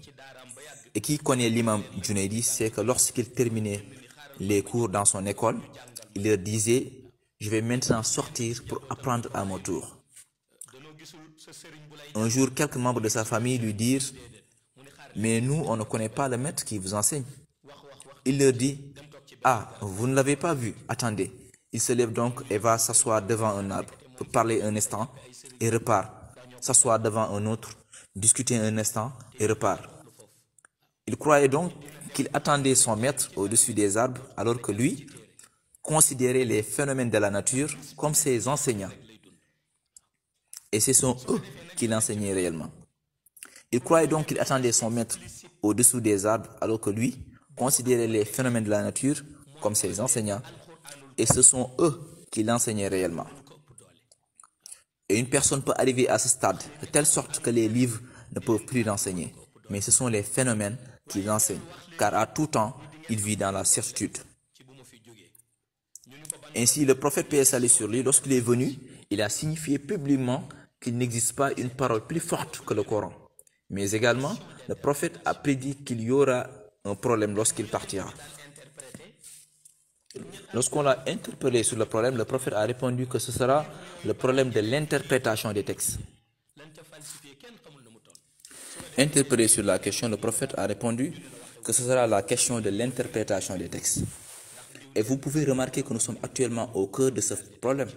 Et qui connaît l'imam Junaidi, c'est que lorsqu'il terminait les cours dans son école, il leur disait « Je vais maintenant sortir pour apprendre à mon tour ». Un jour, quelques membres de sa famille lui dirent « Mais nous, on ne connaît pas le maître qui vous enseigne ». Il leur dit « Ah, vous ne l'avez pas vu, attendez ». Il se lève donc et va s'asseoir devant un arbre pour parler un instant et repart. S'asseoir devant un autre, discuter un instant et repart. Il croyait donc qu'il attendait son maître au-dessus des arbres alors que lui considérait les phénomènes de la nature comme ses enseignants. Et ce sont eux qui l'enseignaient réellement. Il croyait donc qu'il attendait son maître au-dessous des arbres alors que lui considérait les phénomènes de la nature comme ses enseignants. Et ce sont eux qui l'enseignaient réellement. Et une personne peut arriver à ce stade de telle sorte que les livres ne peuvent plus l'enseigner. Mais ce sont les phénomènes qui l'enseignent, car à tout temps, il vit dans la certitude. Ainsi, le prophète paix et salut sur lui, lorsqu'il est venu, il a signifié publiquement qu'il n'existe pas une parole plus forte que le Coran. Mais également, le prophète a prédit qu'il y aura un problème lorsqu'il partira. Lorsqu'on l'a interpellé sur le problème, le prophète a répondu que ce sera le problème de l'interprétation des textes. Interpellé sur la question, le prophète a répondu que ce sera la question de l'interprétation des textes. Et vous pouvez remarquer que nous sommes actuellement au cœur de ce problème.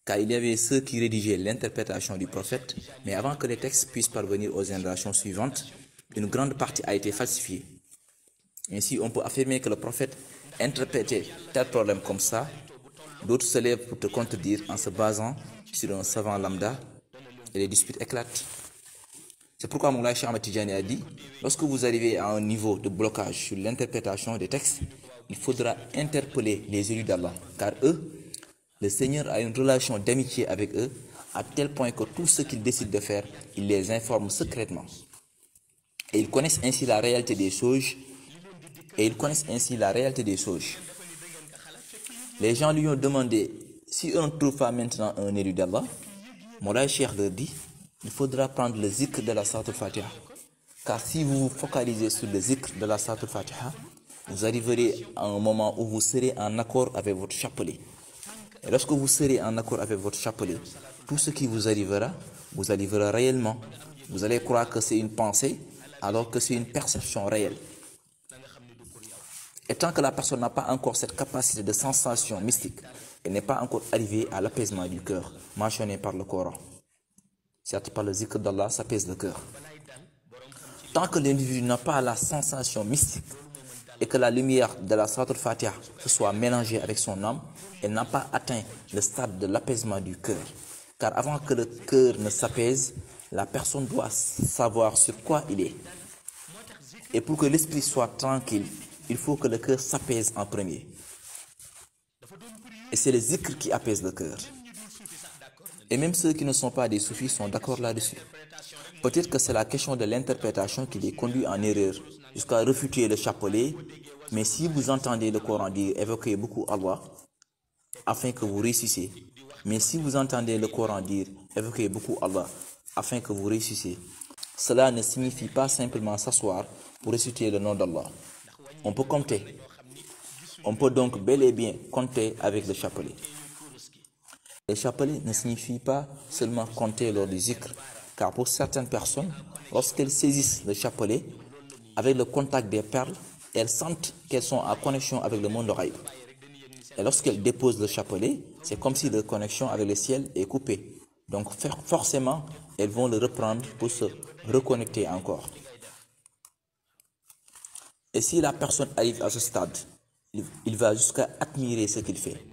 Car il y avait ceux qui rédigeaient l'interprétation du prophète, mais avant que les textes puissent parvenir aux générations suivantes, une grande partie a été falsifiée. Ainsi, on peut affirmer que le prophète interprétait tel problème comme ça, d'autres se lèvent pour te contredire en se basant sur un savant lambda et les disputes éclatent. C'est pourquoi Moulay Cheikh Ahmed Tidjani a dit, lorsque vous arrivez à un niveau de blocage sur l'interprétation des textes, il faudra interpeller les élus d'Allah, car eux, le Seigneur a une relation d'amitié avec eux, à tel point que tout ce qu'ils décident de faire, il les informe secrètement. Et ils connaissent ainsi la réalité des choses. Les gens lui ont demandé si on ne trouve pas maintenant un élu d'Allah. Moulay Cheikh leur dit il faudra prendre le zikr de la Salat al-Fatiha. Car si vous vous focalisez sur le zikr de la Salat al-Fatiha, vous arriverez à un moment où vous serez en accord avec votre chapelet. Et lorsque vous serez en accord avec votre chapelet, tout ce qui vous arrivera réellement. Vous allez croire que c'est une pensée, alors que c'est une perception réelle. Et tant que la personne n'a pas encore cette capacité de sensation mystique, elle n'est pas encore arrivée à l'apaisement du cœur, mentionné par le Coran. Certes, par le zikr d'Allah, ça apaise le cœur. Tant que l'individu n'a pas la sensation mystique et que la lumière de la Salat al-Fatiha se soit mélangée avec son âme, elle n'a pas atteint le stade de l'apaisement du cœur. Car avant que le cœur ne s'apaise, la personne doit savoir sur quoi il est. Et pour que l'esprit soit tranquille, il faut que le cœur s'apaise en premier. Et c'est le zikr qui apaise le cœur. Et même ceux qui ne sont pas des soufis sont d'accord là-dessus. Peut-être que c'est la question de l'interprétation qui les conduit en erreur, jusqu'à refuter le chapelet. Mais si vous entendez le Coran dire évoquez beaucoup Allah, afin que vous réussissiez. Mais si vous entendez le Coran dire évoquez beaucoup Allah, afin que vous réussissiez, cela ne signifie pas simplement s'asseoir pour réciter le nom d'Allah. On peut compter. On peut donc bel et bien compter avec le chapelet. Le chapelet ne signifie pas seulement compter lors du zikr, car pour certaines personnes, lorsqu'elles saisissent le chapelet, avec le contact des perles, elles sentent qu'elles sont en connexion avec le monde ghaib. Et lorsqu'elles déposent le chapelet, c'est comme si leur connexion avec le ciel est coupée. Donc forcément, elles vont le reprendre pour se reconnecter encore. Et si la personne arrive à ce stade, il va jusqu'à admirer ce qu'il fait.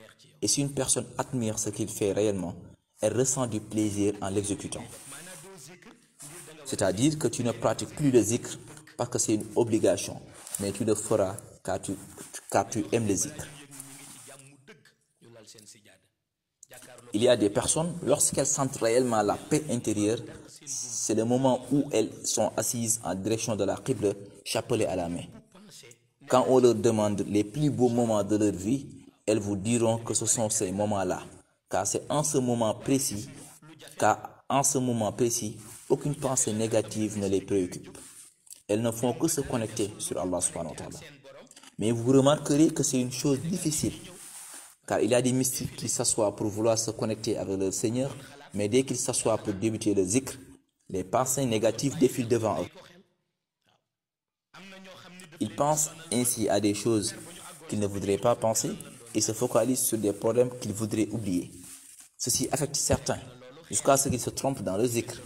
Et si une personne admire ce qu'il fait réellement, elle ressent du plaisir en l'exécutant. C'est-à-dire que tu ne pratiques plus le zikr parce que c'est une obligation, mais tu le feras car tu aimes le zikr. Il y a des personnes, lorsqu'elles sentent réellement la paix intérieure, c'est le moment où elles sont assises en direction de la qibla, chapelet à la main. Quand on leur demande les plus beaux moments de leur vie, elles vous diront que ce sont ces moments-là. Car c'est en ce moment précis, aucune pensée négative ne les préoccupe. Elles ne font que se connecter sur Allah subhanahu wa ta'ala. Mais vous remarquerez que c'est une chose difficile. Car il y a des mystiques qui s'assoient pour vouloir se connecter avec leur Seigneur, mais dès qu'ils s'assoient pour débuter le zikr, les pensées négatives défilent devant eux. Ils pensent ainsi à des choses qu'ils ne voudraient pas penser et se focalisent sur des problèmes qu'ils voudraient oublier. Ceci affecte certains jusqu'à ce qu'ils se trompent dans le zikr.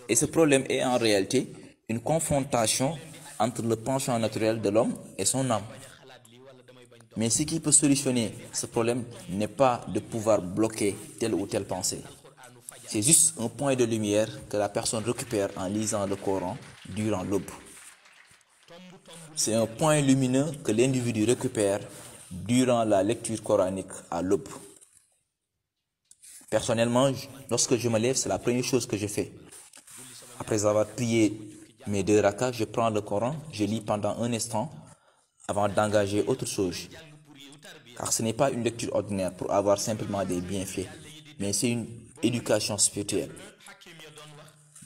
Et ce problème est en réalité une confrontation entre le penchant naturel de l'homme et son âme. Mais ce qui peut solutionner ce problème n'est pas de pouvoir bloquer telle ou telle pensée. C'est juste un point de lumière que la personne récupère en lisant le Coran durant l'aube. C'est un point lumineux que l'individu récupère durant la lecture coranique à l'aube. Personnellement, lorsque je me lève, c'est la première chose que je fais. Après avoir prié mes 2 rakas, je prends le Coran, je lis pendant un instant avant d'engager autre chose. Car ce n'est pas une lecture ordinaire pour avoir simplement des bienfaits, mais c'est une éducation spirituelle.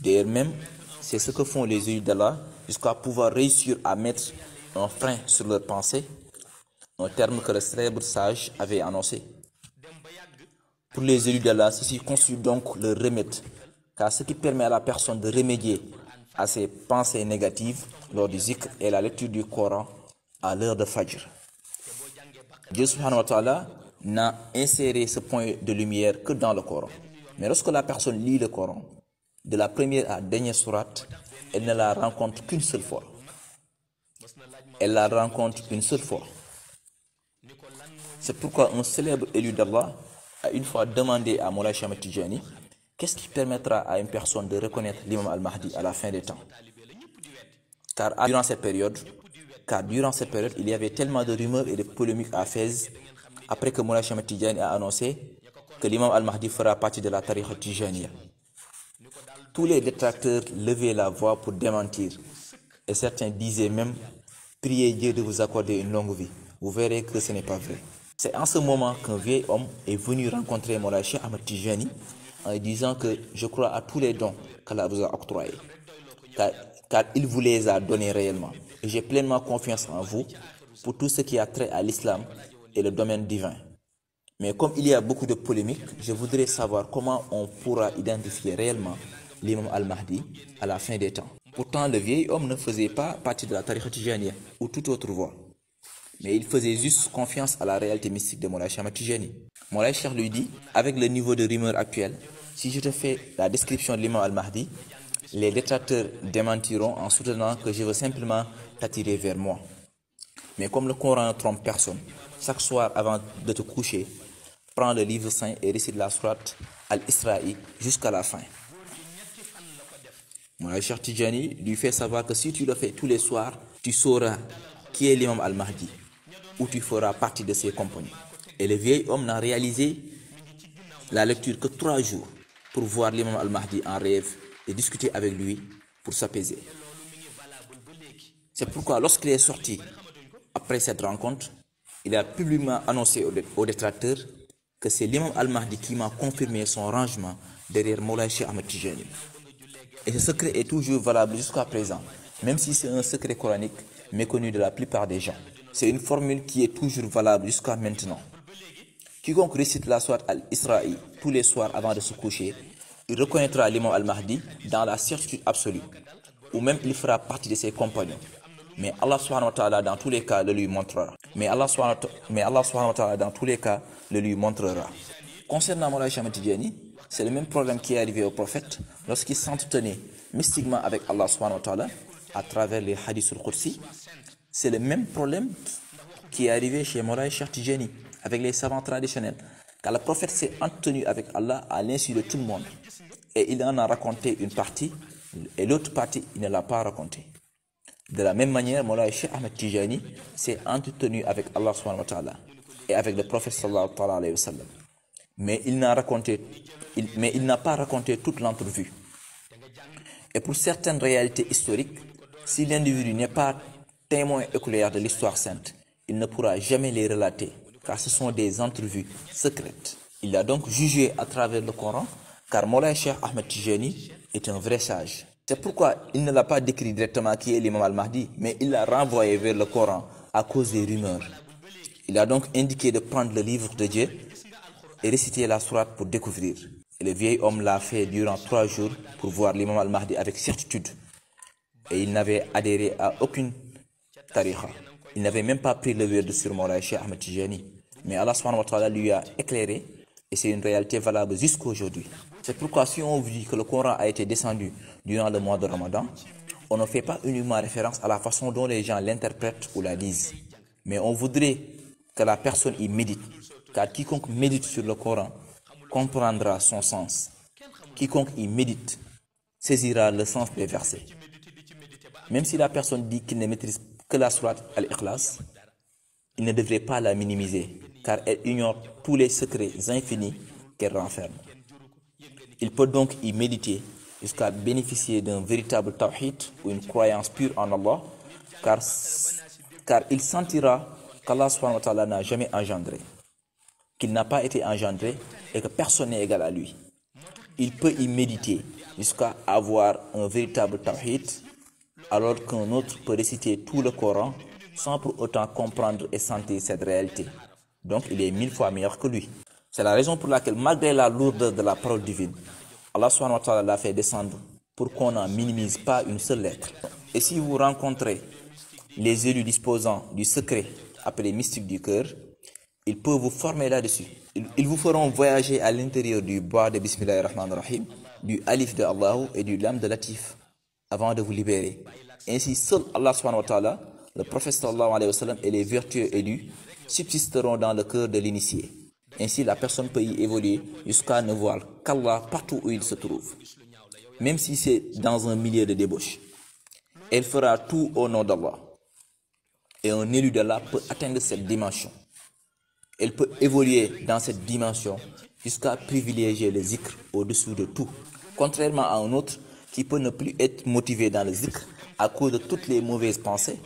D'ailleurs même, c'est ce que font les élus d'Allah jusqu'à pouvoir réussir à mettre un frein sur leurs pensées, un terme que le célèbre sage avait annoncé. Pour les élus d'Allah, ceci constitue donc le remède, car ce qui permet à la personne de remédier à ses pensées négatives lors du zikr est la lecture du Coran à l'heure de Fajr. Dieu subhanahu wa ta'ala n'a inséré ce point de lumière que dans le Coran. Mais lorsque la personne lit le Coran, de la première à la dernière sourate, elle ne la rencontre qu'une seule fois. Elle la rencontre une seule fois. C'est pourquoi un célèbre élu d'Allah a une fois demandé à Moulay Cheikh Ahmed Tidjani qu'est-ce qui permettra à une personne de reconnaître l'imam al-Mahdi à la fin des temps. Car durant cette période, il y avait tellement de rumeurs et de polémiques à Fès après que Moulay Cheikh Ahmed Tidjani a annoncé que l'imam al-Mahdi fera partie de la tariqa Tidjaniya. Tous les détracteurs levaient la voix pour démentir et certains disaient même priez Dieu de vous accorder une longue vie. Vous verrez que ce n'est pas vrai. C'est en ce moment qu'un vieil homme est venu rencontrer Moulay Cheikh Ahmed Tijani en lui disant que je crois à tous les dons qu'Allah vous a octroyés, car il vous les a donnés réellement. Et j'ai pleinement confiance en vous pour tout ce qui a trait à l'islam et le domaine divin. Mais comme il y a beaucoup de polémiques, je voudrais savoir comment on pourra identifier réellement l'imam al-Mahdi à la fin des temps. Pourtant, le vieil homme ne faisait pas partie de la tariqa Tijaniya ou toute autre voie. Mais il faisait juste confiance à la réalité mystique de Moulay Cheikh Ahmed Tijani. Moulay Cheikh lui dit, avec le niveau de rumeur actuel, si je te fais la description de l'imam al-Mahdi, les détracteurs démentiront en soutenant que je veux simplement t'attirer vers moi. Mais comme le Coran ne trompe personne, chaque soir avant de te coucher, prends le livre saint et récite la sourate Al-Isra'i jusqu'à la fin. Moulay Cheikh Tijani lui fait savoir que si tu le fais tous les soirs, tu sauras qui est l'imam al-Mahdi, ou tu feras partie de ses compagnons. Et le vieil homme n'a réalisé la lecture que 3 jours pour voir l'imam al-Mahdi en rêve et discuter avec lui pour s'apaiser. C'est pourquoi lorsqu'il est sorti après cette rencontre, il a publiquement annoncé aux détracteurs que c'est l'imam al-Mahdi qui m'a confirmé son rangement derrière Moulay Cheikh Ahmed Tijani. Et ce secret est toujours valable jusqu'à présent, même si c'est un secret coranique méconnu de la plupart des gens. C'est une formule qui est toujours valable jusqu'à maintenant. Quiconque récite la sourate Al-Isra'i tous les soirs avant de se coucher, il reconnaîtra l'imam al-Mahdi dans la certitude absolue, ou même il fera partie de ses compagnons. Mais Allah subhanahu wa ta'ala dans tous les cas le lui montrera. Dans tous les cas le lui montrera. Concernant Moulay Cheikh Ahmed Tijani, c'est le même problème qui est arrivé au prophète lorsqu'il s'entretenait mystiquement avec Allah subhanahu wa ta'ala à travers les hadiths al-Qudsi. C'est le même problème qui est arrivé chez Moulay Cheikh Tijani avec les savants traditionnels, car le prophète s'est entretenu avec Allah à l'insu de tout le monde, et il en a raconté une partie, et l'autre partie, il ne l'a pas raconté. De la même manière, Moulay Cheikh Ahmed Tijani s'est entretenu avec Allah subhanahu wa ta'ala et avec le prophète sallallahu alayhi wa sallam. Mais il n'a pas raconté toute l'entrevue. Et pour certaines réalités historiques, si l'individu n'est pas témoin oculaire de l'histoire sainte, il ne pourra jamais les relater, car ce sont des entrevues secrètes. Il a donc jugé à travers le Coran, car Moulay Cheikh Ahmed Tijani est un vrai sage. C'est pourquoi il ne l'a pas décrit directement qui est l'imam al-Mahdi, mais il l'a renvoyé vers le Coran à cause des rumeurs. Il a donc indiqué de prendre le livre de Dieu et réciter la sourate pour découvrir. Et le vieil homme l'a fait durant 3 jours pour voir l'imam al-Mahdi avec certitude. Et il n'avait adhéré à aucune tariqa. Il n'avait même pas pris le wird sur Moulay Cheikh Ahmed Tijani. Mais Allah subhanahu wa ta'ala lui a éclairé et c'est une réalité valable jusqu'à aujourd'hui. C'est pourquoi si on vous dit que le Coran a été descendu durant le mois de Ramadan, on ne fait pas uniquement référence à la façon dont les gens l'interprètent ou la disent. Mais on voudrait que la personne y médite, car quiconque médite sur le Coran comprendra son sens. Quiconque y médite saisira le sens des versets. Même si la personne dit qu'il ne maîtrise que la sourate Al-Ikhlas, il ne devrait pas la minimiser, car elle ignore tous les secrets infinis qu'elle renferme. Il peut donc y méditer jusqu'à bénéficier d'un véritable tawhid ou une croyance pure en Allah, car il sentira qu'Allah subhanahu wa ta'ala n'a jamais engendré, qu'il n'a pas été engendré et que personne n'est égal à lui. Il peut y méditer jusqu'à avoir un véritable tawhid, alors qu'un autre peut réciter tout le Coran sans pour autant comprendre et sentir cette réalité. Donc il est 1000 fois meilleur que lui. C'est la raison pour laquelle, malgré la lourdeur de la parole divine, Allah subhanahu wa ta'ala l'a fait descendre pour qu'on n'en minimise pas une seule lettre. Et si vous rencontrez les élus disposant du secret appelé mystique du cœur, ils peuvent vous former là-dessus. Ils vous feront voyager à l'intérieur du bois de Bismillahir Rahmanir Rahim, du Alif de Allah et du Lam de Latif, avant de vous libérer. Ainsi, seul Allah subhanahu wa ta'ala, le prophète sallallahu alayhi wa sallam et les vertueux élus subsisteront dans le cœur de l'initié. Ainsi, la personne peut y évoluer jusqu'à ne voir qu'Allah partout où il se trouve, même si c'est dans un milieu de débauche. Elle fera tout au nom d'Allah. Et un élu d'Allah peut atteindre cette dimension. Elle peut évoluer dans cette dimension jusqu'à privilégier le zikr au-dessous de tout. Contrairement à un autre qui peut ne plus être motivé dans le zikr à cause de toutes les mauvaises pensées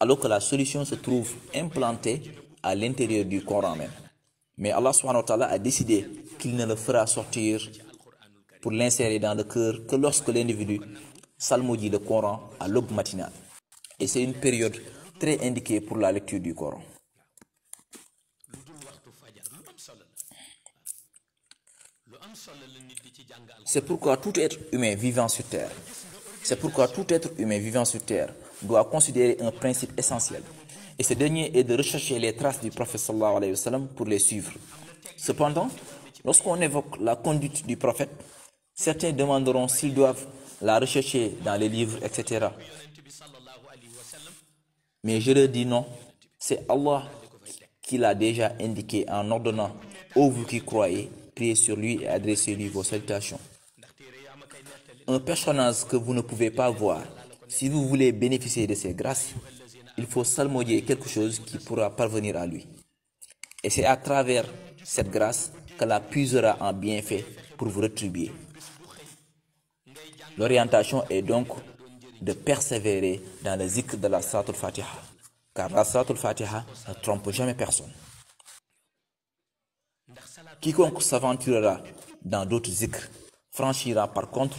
alors que la solution se trouve implantée à l'intérieur du Coran même. Mais Allah subhanahu wa ta'ala a décidé qu'il ne le fera sortir pour l'insérer dans le cœur que lorsque l'individu psalmodie le Coran à l'aube matinale. Et c'est une période très indiquée pour la lecture du Coran. C'est pourquoi tout être humain vivant sur terre, doit considérer un principe essentiel. Et ce dernier est de rechercher les traces du prophète sallallahu alayhi wa sallam pour les suivre. Cependant, lorsqu'on évoque la conduite du prophète, certains demanderont s'ils doivent la rechercher dans les livres, etc. Mais je leur dis non, c'est Allah qui l'a déjà indiqué en ordonnant, ô vous qui croyez, priez sur lui et adressez-lui vos salutations. Un personnage que vous ne pouvez pas voir, si vous voulez bénéficier de ses grâces, il faut psalmodier quelque chose qui pourra parvenir à lui. Et c'est à travers cette grâce qu'Allah puisera en bienfait pour vous rétribuer. L'orientation est donc de persévérer dans le zikr de la Salatul Fatiha, car la Salatul Fatiha ne trompe jamais personne. Quiconque s'aventurera dans d'autres zikrs franchira par contre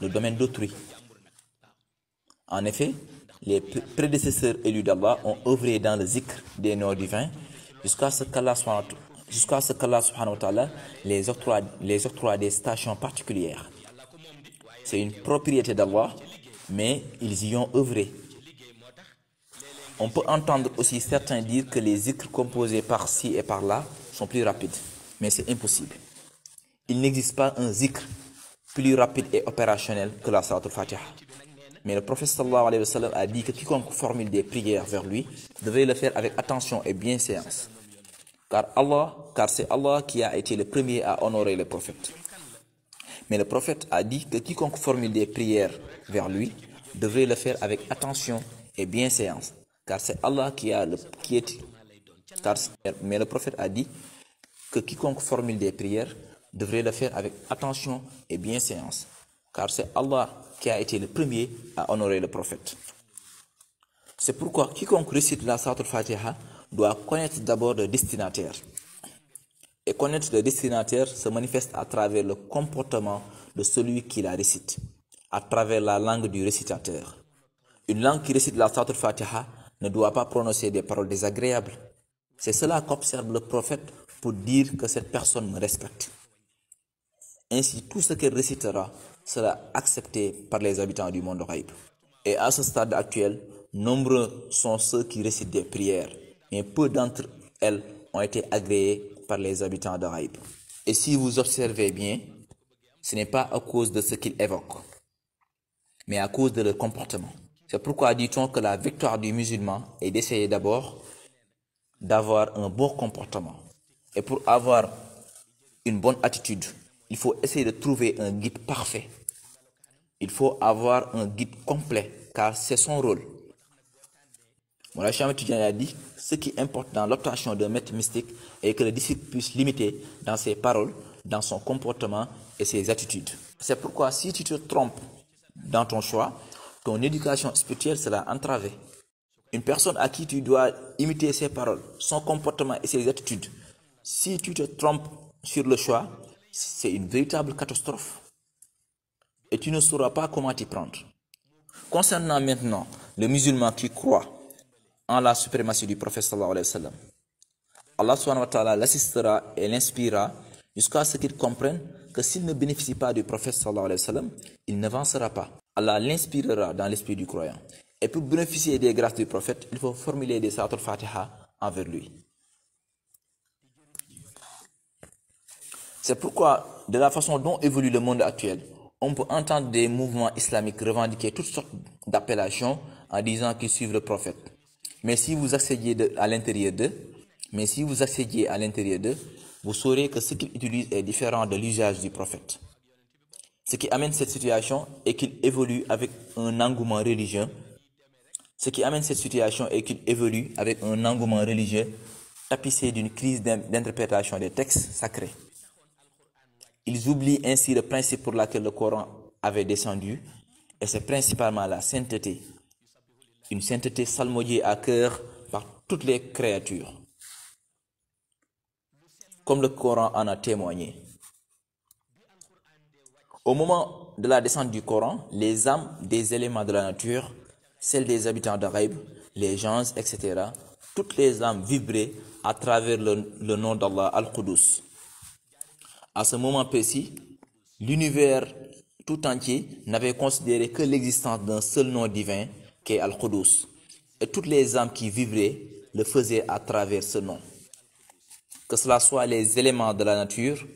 le domaine d'autrui. En effet, les prédécesseurs élus d'Allah ont œuvré dans le zikr des noms divins jusqu'à ce qu'Allah subhanahu wa ta'ala les octroie des stations particulières. C'est une propriété d'Allah, mais ils y ont œuvré. On peut entendre aussi certains dire que les zikrs composés par-ci et par-là sont plus rapides, mais c'est impossible. Il n'existe pas un zikr plus rapide et opérationnel que la Salatul Fatiha. Mais le prophète sallallahu alayhi wa sallam a dit que quiconque formule des prières vers lui devrait le faire avec attention et bienséance. Car c'est Allah qui a été le premier à honorer le prophète. Mais le prophète a dit que quiconque formule des prières vers lui devrait le faire avec attention et bienséance. Car c'est Allah mais le prophète a dit que quiconque formule des prières devrait le faire avec attention et bienséance. Car c'est Allah qui a été le premier à honorer le prophète. C'est pourquoi quiconque récite la Salatul Fatiha doit connaître d'abord le destinataire. Et connaître le destinataire se manifeste à travers le comportement de celui qui la récite, à travers la langue du récitateur. Une langue qui récite la Salatul Fatiha ne doit pas prononcer des paroles désagréables. C'est cela qu'observe le prophète pour dire que cette personne me respecte. Ainsi, tout ce qu'elle récitera sera accepté par les habitants du monde ghaib. Et à ce stade actuel, nombreux sont ceux qui récitent des prières, mais peu d'entre elles ont été agréées par les habitants de ghaib. Et si vous observez bien, ce n'est pas à cause de ce qu'ils évoquent, mais à cause de leur comportement. C'est pourquoi dit-on que la victoire du musulman est d'essayer d'abord d'avoir un bon comportement. Et pour avoir une bonne attitude, il faut essayer de trouver un guide parfait. Il faut avoir un guide complet, car c'est son rôle. Moulay Cheikh Ahmed Tidiane a dit, ce qui importe dans l'obtention d'un maître mystique est que le disciple puisse l'imiter dans ses paroles, dans son comportement et ses attitudes. C'est pourquoi si tu te trompes dans ton choix, ton éducation spirituelle sera entravée. Une personne à qui tu dois imiter ses paroles, son comportement et ses attitudes, si tu te trompes sur le choix, c'est une véritable catastrophe. Et tu ne sauras pas comment t'y prendre. Concernant maintenant le musulman qui croit en la suprématie du prophète sallallahu alayhi wa sallam, Allah subhanahu wa ta'ala l'assistera et l'inspirera jusqu'à ce qu'il comprenne que s'il ne bénéficie pas du prophète sallallahu alayhi wa sallam, il n'avancera pas. Allah l'inspirera dans l'esprit du croyant. Et pour bénéficier des grâces du prophète, il faut formuler des Salatul Fatiha envers lui. C'est pourquoi, de la façon dont évolue le monde actuel, on peut entendre des mouvements islamiques revendiquer toutes sortes d'appellations en disant qu'ils suivent le prophète. Mais si vous accédiez à l'intérieur d'eux, vous saurez que ce qu'ils utilisent est différent de l'usage du prophète. Ce qui amène cette situation est qu'il évolue avec un engouement religieux. Tapissé d'une crise d'interprétation des textes sacrés. Ils oublient ainsi le principe pour lequel le Coran avait descendu, et c'est principalement la sainteté. une sainteté salmodiée à cœur par toutes les créatures, comme le Coran en a témoigné. Au moment de la descente du Coran, les âmes des éléments de la nature, celles des habitants de Ghaib, les gens, etc., toutes les âmes vibraient à travers le nom d'Allah Al-Qudus. À ce moment précis, l'univers tout entier n'avait considéré que l'existence d'un seul nom divin, qui est Al-Qudus. Et toutes les âmes qui vibraient le faisaient à travers ce nom. Que cela soit les éléments de la nature,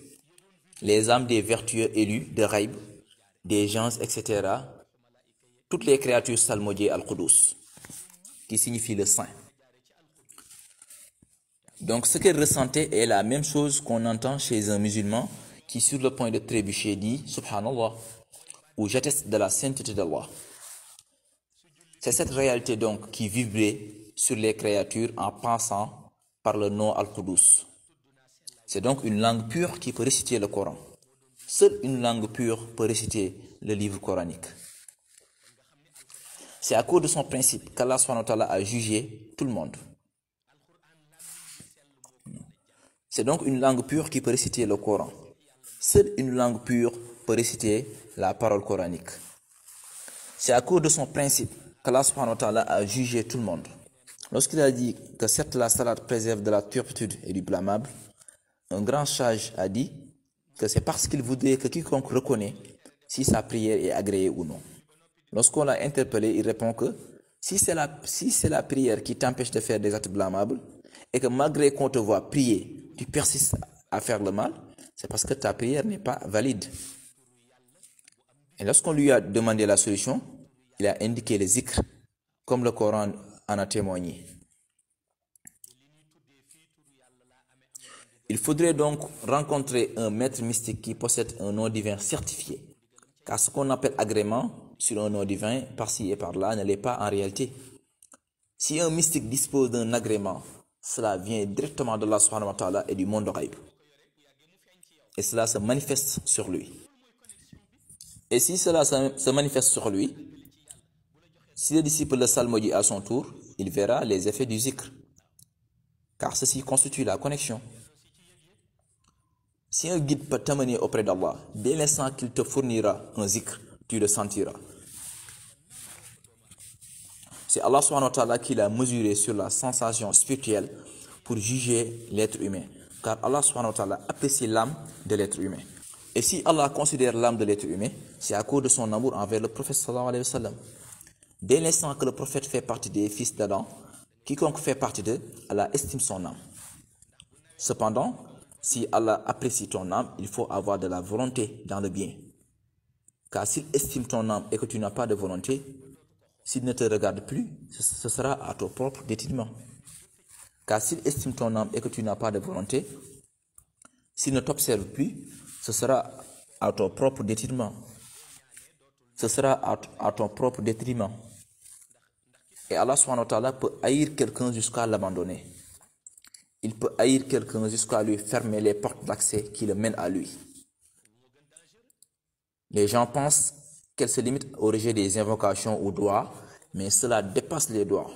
les âmes des vertueux élus de Ghaib, des gens, etc., toutes les créatures salmodiées Al-Qudus, qui signifie le saint. Donc ce qu'elle ressentait est la même chose qu'on entend chez un musulman qui, sur le point de trébucher, dit « Subhanallah » ou « J'atteste de la sainteté d'Allah ». C'est cette réalité donc qui vibrait sur les créatures en passant par le nom Al-Qudus. C'est donc une langue pure qui peut réciter le Coran. Seule une langue pure peut réciter le livre coranique. C'est à cause de son principe qu'Allah a jugé tout le monde. C'est donc une langue pure qui peut réciter le Coran. Seule une langue pure peut réciter la parole coranique. C'est à cause de son principe qu'Allah a jugé tout le monde. Lorsqu'il a dit que certes la salat préserve de la turpitude et du blâmable, un grand sage a dit que c'est parce qu'il voudrait que quiconque reconnaît si sa prière est agréée ou non. Lorsqu'on l'a interpellé, il répond que si c'est la prière qui t'empêche de faire des actes blâmables et que malgré qu'on te voit prier, tu persistes à faire le mal, c'est parce que ta prière n'est pas valide. Et lorsqu'on lui a demandé la solution, il a indiqué les zikr, comme le Coran en a témoigné. Il faudrait donc rencontrer un maître mystique qui possède un nom divin certifié, car ce qu'on appelle agrément sur un nom divin, par-ci et par-là, ne l'est pas en réalité. Si un mystique dispose d'un agrément, cela vient directement de Allah subhanahu wa ta'ala et du monde de Ghaib. Et cela se manifeste sur lui. Et si cela se manifeste sur lui, si le disciple le salmodie à son tour, il verra les effets du zikr, car ceci constitue la connexion. Si un guide peut t'amener auprès d'Allah, dès l'instant qu'il te fournira un zikr, tu le sentiras. C'est Allah subhanahu wa ta'ala qui l'a mesuré sur la sensation spirituelle pour juger l'être humain. Car Allah subhanahu wa ta'ala apprécie l'âme de l'être humain. Et si Allah considère l'âme de l'être humain, c'est à cause de son amour envers le prophète sallallahu alayhi wa sallam. Dès l'instant que le prophète fait partie des fils d'Adam, quiconque fait partie d'eux, Allah estime son âme. Cependant, si Allah apprécie ton âme, il faut avoir de la volonté dans le bien. Car s'il estime ton âme et que tu n'as pas de volonté, s'il ne te regarde plus, ce sera à ton propre détriment. Car s'il estime ton âme et que tu n'as pas de volonté, s'il ne t'observe plus, ce sera à ton propre détriment. Ce sera à ton propre détriment. Et Allah subhanahu wa ta'ala peut haïr quelqu'un jusqu'à l'abandonner. Il peut haïr quelqu'un jusqu'à lui fermer les portes d'accès qui le mènent à lui. Les gens pensent qu'elle se limite au rejet des invocations ou doigts, mais cela dépasse les doigts.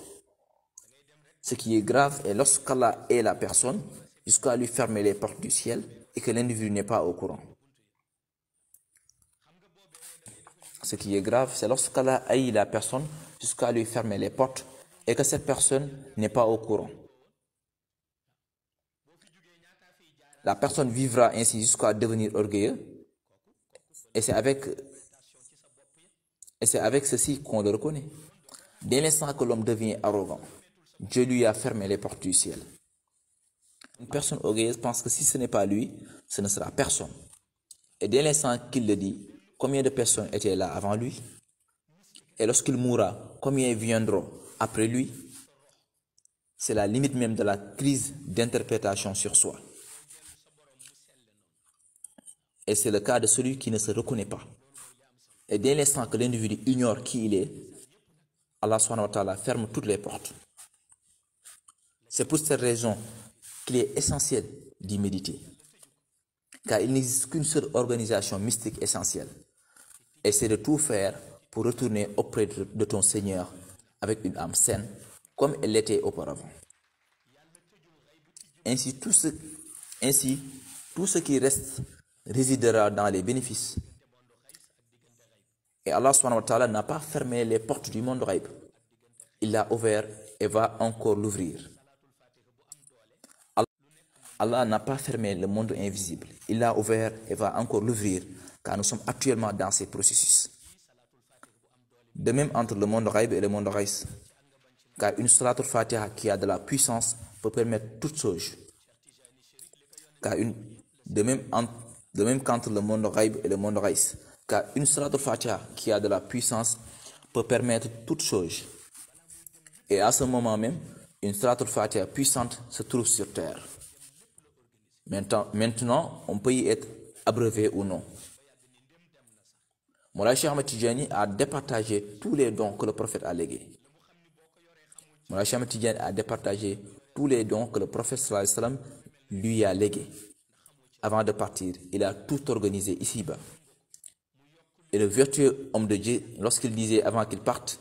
Ce qui est grave est lorsqu'Allah hait la personne jusqu'à lui fermer les portes du ciel et que l'individu n'est pas au courant. Ce qui est grave, c'est lorsqu'Allah haït la personne jusqu'à lui fermer les portes et que cette personne n'est pas au courant. La personne vivra ainsi jusqu'à devenir orgueilleux et c'est avec ceci qu'on le reconnaît. Dès l'instant que l'homme devient arrogant, Dieu lui a fermé les portes du ciel. Une personne orgueilleuse pense que si ce n'est pas lui, ce ne sera personne. Et dès l'instant qu'il le dit, combien de personnes étaient là avant lui? Et lorsqu'il mourra, combien viendront après lui? C'est la limite même de la crise d'interprétation sur soi. Et c'est le cas de celui qui ne se reconnaît pas. Et dès l'instant que l'individu ignore qui il est, Allah subhanahu wa ta'ala ferme toutes les portes. C'est pour cette raison qu'il est essentiel d'y méditer. Car il n'existe qu'une seule organisation mystique essentielle. Et c'est de tout faire pour retourner auprès de ton Seigneur, avec une âme saine, comme elle l'était auparavant. Ainsi, tout ce qui reste résidera dans les bénéfices. Et Allah subhanahu wa ta'ala n'a pas fermé les portes du monde ghaib. Il l'a ouvert et va encore l'ouvrir. Allah n'a pas fermé le monde invisible. Il l'a ouvert et va encore l'ouvrir, car nous sommes actuellement dans ces processus. De même entre le monde ghaib et le monde ghaïs, car une salatul fatiha qui a de la puissance peut permettre toutes choses. De même qu'entre le monde ghaib et le monde ghaïs, car une salatul fatiha qui a de la puissance peut permettre toutes choses. Et à ce moment même, une salatul fatiha puissante se trouve sur terre. Maintenant, on peut y être abreuvé ou non. Moulay Cheikh Ahmed Tidjani a départagé tous les dons que le prophète a légués. Moulay Cheikh Ahmed Tidjani a départagé tous les dons que le prophète sallallahu alayhi wa sallam lui a légués. Avant de partir, il a tout organisé ici-bas. Et le vertueux homme de Dieu, lorsqu'il disait avant qu'il parte,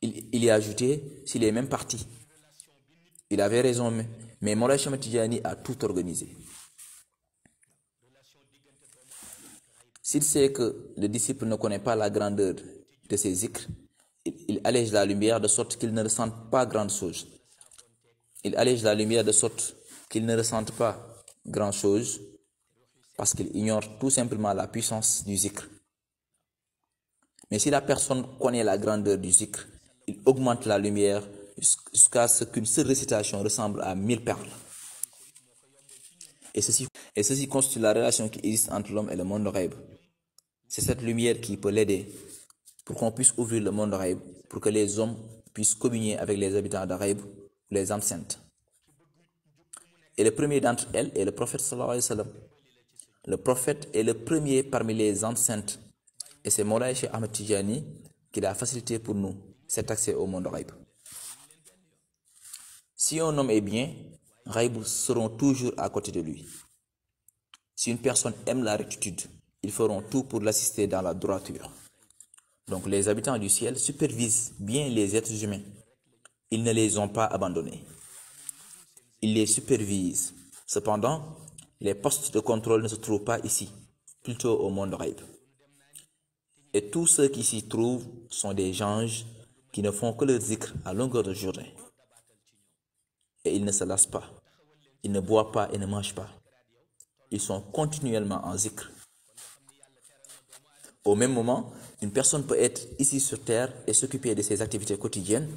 il y a ajouté s'il est même parti. Il avait raison, mais Moulay Cheikh Ahmed Tidjani a tout organisé. S'il sait que le disciple ne connaît pas la grandeur de ses zikrs, il allège la lumière de sorte qu'il ne ressente pas grande chose. Il allège la lumière de sorte qu'il ne ressente pas grand chose parce qu'il ignore tout simplement la puissance du zikr. Mais si la personne connaît la grandeur du zikr, il augmente la lumière jusqu'à ce qu'une seule récitation ressemble à 1000 perles. Et ceci constitue la relation qui existe entre l'homme et le monde ghaib. C'est cette lumière qui peut l'aider pour qu'on puisse ouvrir le monde ghaib, pour que les hommes puissent communier avec les habitants de ghaib, les âmes saintes. Et le premier d'entre elles est le prophète sallallahu alayhi wa sallam. Le prophète est le premier parmi les âmes saintes. Et c'est Moulay Cheikh Ahmed Tidjani qui a facilité pour nous cet accès au monde ghaib. Si un homme est bien, ghaib seront toujours à côté de lui. Si une personne aime la rectitude, ils feront tout pour l'assister dans la droiture. Donc les habitants du ciel supervisent bien les êtres humains. Ils ne les ont pas abandonnés. Ils les supervisent. Cependant, les postes de contrôle ne se trouvent pas ici, plutôt au monde ghaib. Et tous ceux qui s'y trouvent sont des anges qui ne font que leur zikr à longueur de journée. Et ils ne se lassent pas. Ils ne boivent pas et ne mangent pas. Ils sont continuellement en zikr. Au même moment, une personne peut être ici sur terre et s'occuper de ses activités quotidiennes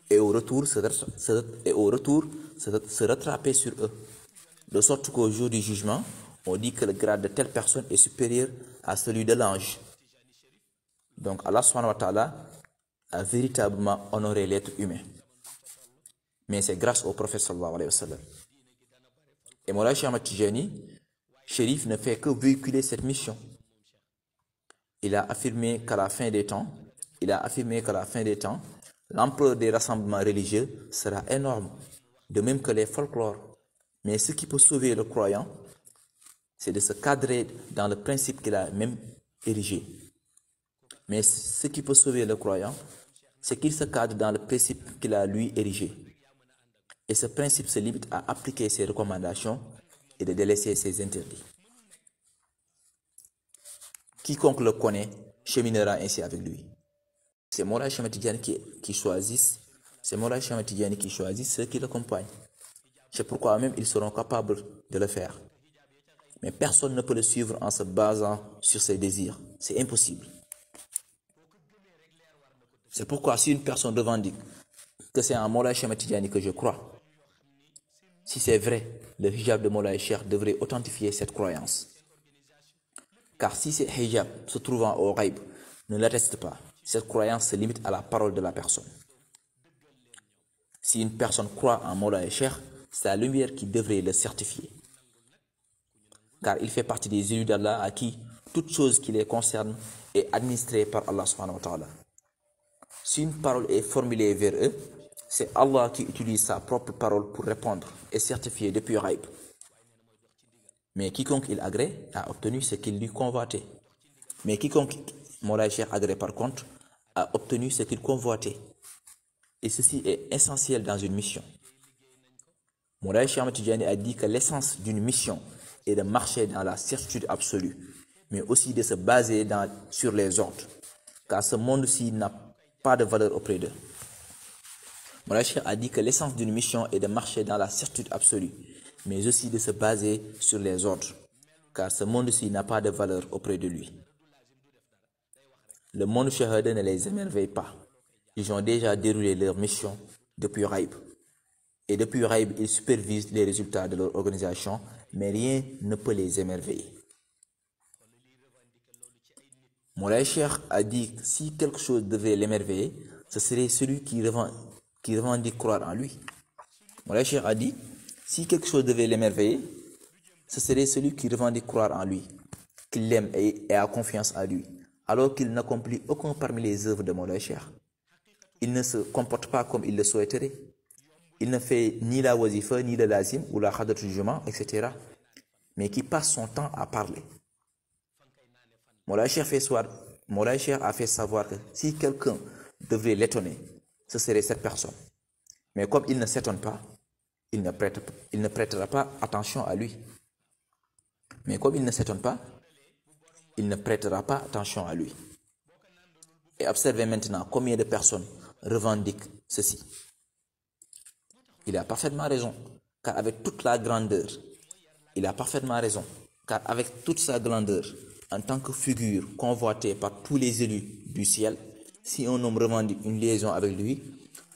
et au retour se rattraper sur eux. De sorte qu'au jour du jugement, on dit que le grade de telle personne est supérieur à celui de l'ange. Donc Allah subhanahu wa ta'ala a véritablement honoré l'être humain. Mais c'est grâce au prophète sallallahu alayhi wa sallam. Et Moulay Cheikh Ahmed Tidjani, Chérif, ne fait que véhiculer cette mission. Il a affirmé qu'à la fin des temps, l'ampleur des rassemblements religieux sera énorme, de même que les folklores. Mais ce qui peut sauver le croyant, c'est de se cadrer dans le principe qu'il a même érigé. Mais ce qui peut sauver le croyant, c'est qu'il se cadre dans le principe qu'il a lui érigé. Et ce principe se limite à appliquer ses recommandations et de délaisser ses interdits. Quiconque le connaît cheminera ainsi avec lui. C'est Moulay Cheikh Ahmed Tidjani qui choisissent ceux qui l'accompagnent. C'est pourquoi même ils seront capables de le faire. Mais personne ne peut le suivre en se basant sur ses désirs. C'est impossible. C'est pourquoi si une personne revendique que c'est en Moulay Cheikh Ahmed Tidjani que je crois, si c'est vrai, le hijab de Moulay Cheikh devrait authentifier cette croyance. Car si ces hijab se trouvant au ghaib ne l'attestent pas, cette croyance se limite à la parole de la personne. Si une personne croit en Moulay Cheikh, c'est la lumière qui devrait le certifier. Car il fait partie des élus d'Allah à qui toute chose qui les concerne est administrée par Allah subhanahu wa ta'ala. Si une parole est formulée vers eux, c'est Allah qui utilise sa propre parole pour répondre et certifier depuis ghaib. Mais quiconque il agrée a obtenu ce qu'il lui convoitait. Mais quiconque Moulay Cheikh agrée par contre a obtenu ce qu'il convoitait. Et ceci est essentiel dans une mission. Moulay Cheikh Ahmed Tidiane a dit que l'essence d'une mission est de marcher dans la certitude absolue, mais aussi de se baser sur les ordres, car ce monde-ci n'a pas de valeur auprès d'eux. Moulay Cheikh a dit que l'essence d'une mission est de marcher dans la certitude absolue, mais aussi de se baser sur les ordres, car ce monde-ci n'a pas de valeur auprès de lui. Le monde shahada ne les émerveille pas. Ils ont déjà déroulé leur mission depuis Raïb. Et depuis Raïb, ils supervisent les résultats de leur organisation, mais rien ne peut les émerveiller. Moulay Cheikh a dit que si quelque chose devait l'émerveiller, ce serait celui qui revendique croire en lui. Moulay Cheikh a dit, si quelque chose devait l'émerveiller, ce serait celui qui revendique croire en lui, qu'il l'aime et a confiance en lui, alors qu'il n'accomplit aucun parmi les œuvres de Moulay Cheikh. Il ne se comporte pas comme il le souhaiterait. Il ne fait ni la wazifa, ni le lazim, ou la khadratul juma, etc. Mais qui passe son temps à parler. Moulay Cheikh a fait savoir que si quelqu'un devait l'étonner, ce serait cette personne. Mais comme il ne s'étonne pas, il ne prêtera pas attention à lui. Mais comme il ne s'étonne pas, il ne prêtera pas attention à lui. Et observez maintenant combien de personnes revendiquent ceci. Il a parfaitement raison, car avec toute la grandeur, il a parfaitement raison, car avec toute sa grandeur, en tant que figure convoitée par tous les élus du ciel, si un homme revendique une liaison avec lui,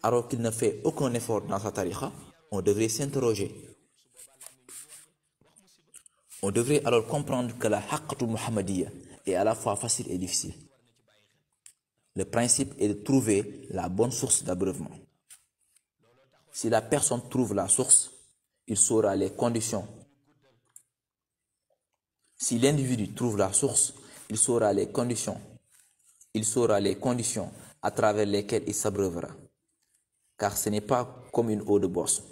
alors qu'il ne fait aucun effort dans sa tariqa, on devrait s'interroger. On devrait alors comprendre que la haqqatu muhammadiyya est à la fois facile et difficile. Le principe est de trouver la bonne source d'abreuvement. Si la personne trouve la source, il saura les conditions. Si l'individu trouve la source, il saura les conditions. Il saura les conditions à travers lesquelles il s'abreuvera. Car ce n'est pas comme une eau de bosse,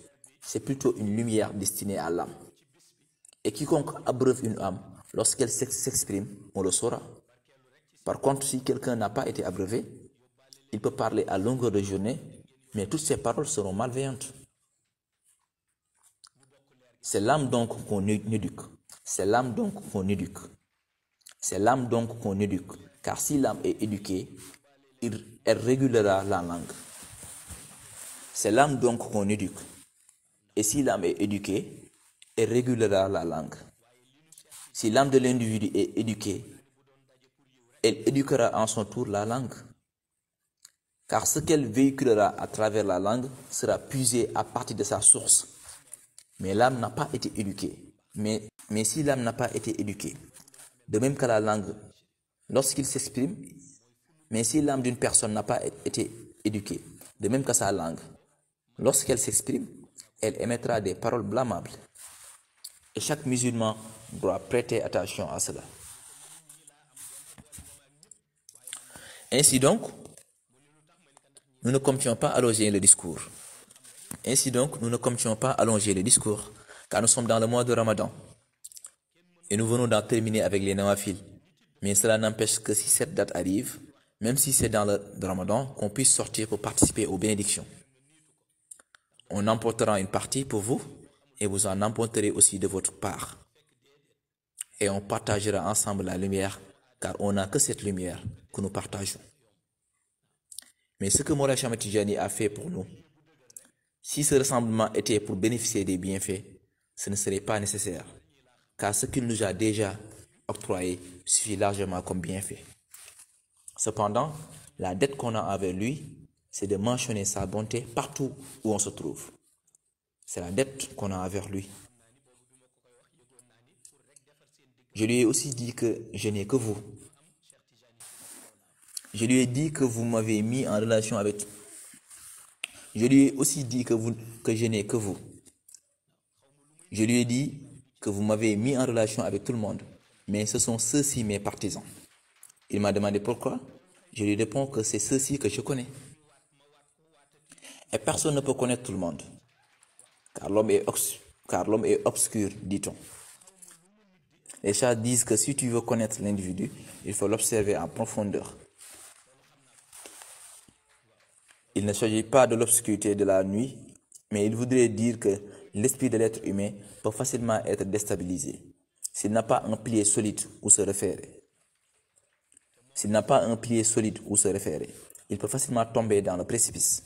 c'est plutôt une lumière destinée à l'âme. Et quiconque abreuve une âme, lorsqu'elle s'exprime, on le saura. Par contre, si quelqu'un n'a pas été abreuvé, il peut parler à longueur de journée, mais toutes ses paroles seront malveillantes. C'est l'âme donc qu'on éduque. C'est l'âme donc qu'on éduque. C'est l'âme donc qu'on éduque. Car si l'âme est éduquée, elle régulera la langue. C'est l'âme donc qu'on éduque. Et si l'âme est éduquée, elle régulera la langue. Si l'âme de l'individu est éduquée, elle éduquera en son tour la langue. Car ce qu'elle véhiculera à travers la langue sera puisé à partir de sa source. Mais l'âme n'a pas été éduquée. Mais si l'âme n'a pas été éduquée, de même que la langue, lorsqu'il s'exprime, mais si l'âme d'une personne n'a pas été éduquée, de même que sa langue, lorsqu'elle s'exprime, elle émettra des paroles blâmables. Et chaque musulman doit prêter attention à cela. Ainsi donc, nous ne comptions pas allonger le discours. Car nous sommes dans le mois de Ramadan. Et nous venons d'en terminer avec les nawafil. Mais cela n'empêche que si cette date arrive, même si c'est dans le Ramadan, qu'on puisse sortir pour participer aux bénédictions. On emportera une partie pour vous, et vous en emporterez aussi de votre part. Et on partagera ensemble la lumière, car on n'a que cette lumière que nous partageons. Mais ce que Moulay Cheikh Ahmed Tidiane a fait pour nous, si ce rassemblement était pour bénéficier des bienfaits, ce ne serait pas nécessaire, car ce qu'il nous a déjà octroyé suffit largement comme bienfait. Cependant, la dette qu'on a envers lui, c'est de mentionner sa bonté partout où on se trouve. C'est la dette qu'on a envers lui. Je lui ai aussi dit que je n'ai que vous. Je lui ai dit que vous m'avez mis en relation avec... Je lui ai aussi dit que je n'ai que vous. Je lui ai dit que vous m'avez mis en relation avec tout le monde, mais ce sont ceux-ci mes partisans. Il m'a demandé pourquoi. Je lui réponds que c'est ceux-ci que je connais. Et personne ne peut connaître tout le monde, car l'homme est obscur, dit-on. Les chats disent que si tu veux connaître l'individu, il faut l'observer en profondeur. Il ne s'agit pas de l'obscurité de la nuit, mais il voudrait dire que l'esprit de l'être humain peut facilement être déstabilisé s'il n'a pas un pilier solide où se référer. S'il n'a pas un pilier solide où se référer, il peut facilement tomber dans le précipice.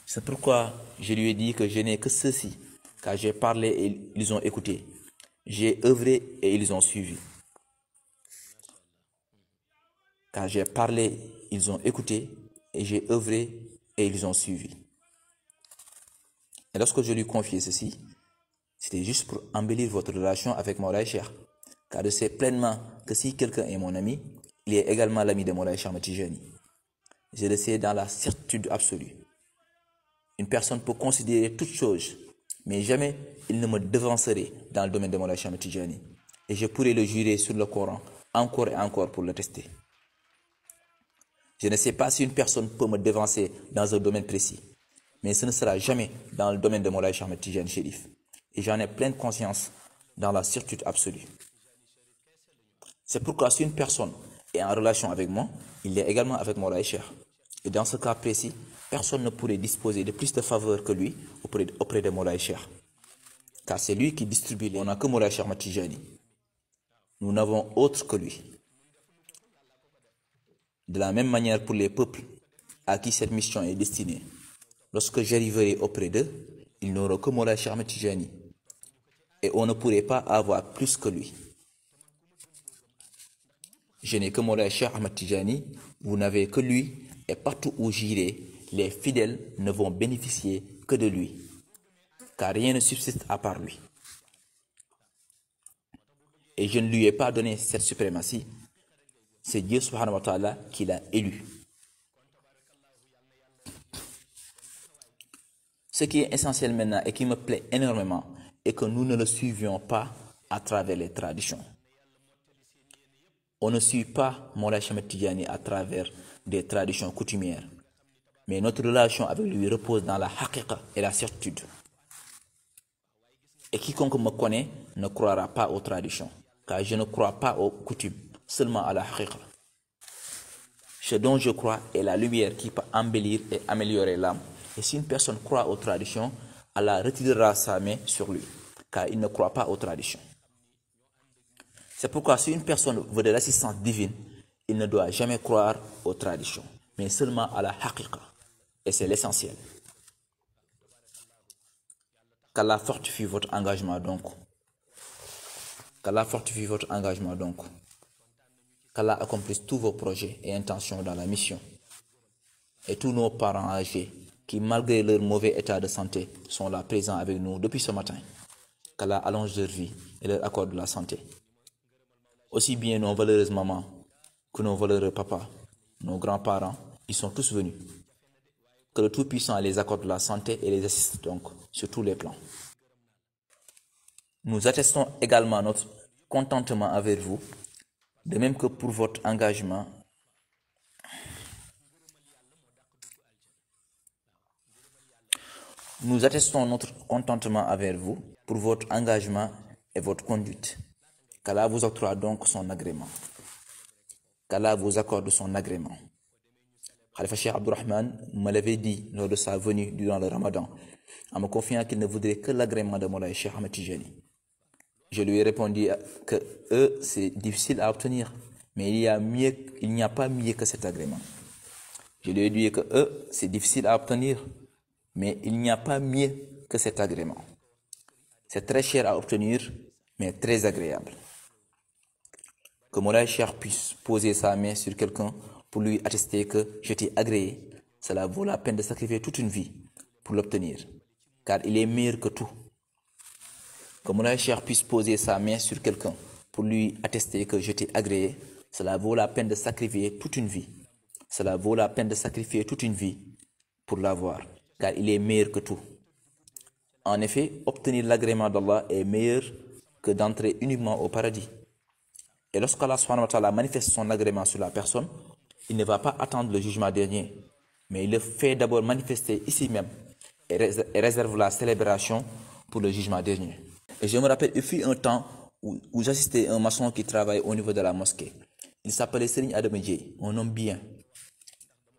C'est pourquoi je lui ai dit que je n'ai que ceci, car j'ai parlé et ils ont écouté. J'ai œuvré et ils ont suivi. Car j'ai parlé, ils ont écouté, et j'ai œuvré et ils ont suivi. Et lorsque je lui confiais ceci, c'était juste pour embellir votre relation avec Moulay Cheikh. Car je sais pleinement que si quelqu'un est mon ami, il est également l'ami de Moulay Cheikh Ahmed Tijani. Je le sais dans la certitude absolue. Une personne peut considérer toutes choses, mais jamais il ne me devancerait dans le domaine de Moulay Cheikh Ahmed Tijani. Et je pourrais le jurer sur le Coran encore et encore pour le tester. Je ne sais pas si une personne peut me devancer dans un domaine précis, mais ce ne sera jamais dans le domaine de Moulay Cheikh Ahmed Tijani Chérif. Et j'en ai pleine conscience dans la certitude absolue. C'est pourquoi si une personne est en relation avec moi, il est également avec Moulay Cheikh. Et dans ce cas précis, personne ne pourrait disposer de plus de faveurs que lui auprès de Moulay Cheikh. Car c'est lui qui distribue. On n'a que Moulay Cheikh Ahmed Tijani. Nous n'avons autre que lui. De la même manière pour les peuples à qui cette mission est destinée, lorsque j'arriverai auprès d'eux, ils n'auront que Moulay Cheikh Ahmed Tijani. Et on ne pourrait pas avoir plus que lui. Je n'ai que Moulay Cheikh Ahmed Tijani, vous n'avez que lui, et partout où j'irai, les fidèles ne vont bénéficier que de lui, car rien ne subsiste à part lui. Et je ne lui ai pas donné cette suprématie, c'est Dieu subhanahu wa ta'ala qui l'a élu. Ce qui est essentiel maintenant et qui me plaît énormément est que nous ne le suivions pas à travers les traditions. On ne suit pas Moulay Cheikh Ahmed Tijani à travers des traditions coutumières, mais notre relation avec lui repose dans la haqiqa et la certitude. Et quiconque me connaît ne croira pas aux traditions, car je ne crois pas aux coutumes, seulement à la haqiqa. Ce dont je crois est la lumière qui peut embellir et améliorer l'âme. Et si une personne croit aux traditions, Allah retirera sa main sur lui, car il ne croit pas aux traditions. C'est pourquoi si une personne veut de l'assistance divine, il ne doit jamais croire aux traditions, mais seulement à la haqiqa. Et c'est l'essentiel. Qu'Allah fortifie votre engagement donc. Qu'Allah fortifie votre engagement donc. Qu'Allah accomplisse tous vos projets et intentions dans la mission. Et tous nos parents âgés qui, malgré leur mauvais état de santé, sont là présents avec nous depuis ce matin. Qu'Allah allonge leur vie et leur accorde la santé. Aussi bien nos valeureuses mamans que nos valeureux papas, nos grands-parents, ils sont tous venus. Que le Tout-Puissant les accorde la santé et les assiste donc sur tous les plans. Nous attestons également notre contentement envers vous, de même que pour votre engagement. Nous attestons notre contentement envers vous pour votre engagement et votre conduite. Qu'Allah vous octroie donc son agrément. Qu'Allah vous accorde son agrément. Khalifa Cheikh Abdourahmane me l'avait dit lors de sa venue durant le Ramadan, en me confiant qu'il ne voudrait que l'agrément de Moulay Cheikh Ahmed Tijani. Je lui ai répondu que c'est difficile à obtenir, mais il n'y a pas mieux que cet agrément. Je lui ai dit que c'est difficile à obtenir, mais il n'y a pas mieux que cet agrément. C'est très cher à obtenir, mais très agréable. Que Moulay Cheikh puisse poser sa main sur quelqu'un pour lui attester que je t'ai agréé, cela vaut la peine de sacrifier toute une vie pour l'obtenir, car il est meilleur que tout. Que Moulay Cheikh puisse poser sa main sur quelqu'un pour lui attester que je t'ai agréé, cela vaut la peine de sacrifier toute une vie. Cela vaut la peine de sacrifier toute une vie pour l'avoir, car il est meilleur que tout. En effet, obtenir l'agrément d'Allah est meilleur que d'entrer uniquement au paradis. Et lorsqu'Allah subhanahu wa ta'ala manifeste son agrément sur la personne, il ne va pas attendre le jugement dernier, mais il le fait d'abord manifester ici même et réserve la célébration pour le jugement dernier. Et je me rappelle, il fut un temps où j'assistais à un maçon qui travaille au niveau de la mosquée. Il s'appelait Serigne Adama Dieye, un homme bien.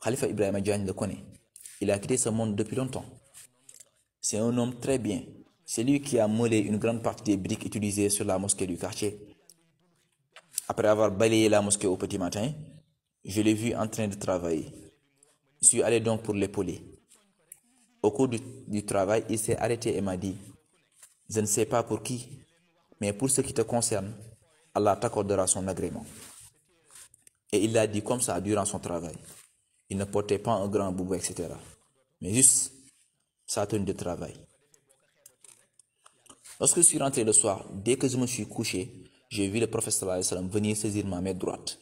Khalifa Ibrahima Diagne le connaît. Il a quitté ce monde depuis longtemps. C'est un homme très bien. C'est lui qui a moulé une grande partie des briques utilisées sur la mosquée du quartier. Après avoir balayé la mosquée au petit matin, je l'ai vu en train de travailler. Je suis allé donc pour l'épauler. Au cours du travail, il s'est arrêté et m'a dit, « Je ne sais pas pour qui, mais pour ce qui te concerne, Allah t'accordera son agrément. » Et il l'a dit comme ça durant son travail. Il ne portait pas un grand boubou, etc. Mais juste sa tenue de travail. Lorsque je suis rentré le soir, dès que je me suis couché, j'ai vu le prophète sallallahu alayhi wa sallam venir saisir ma main droite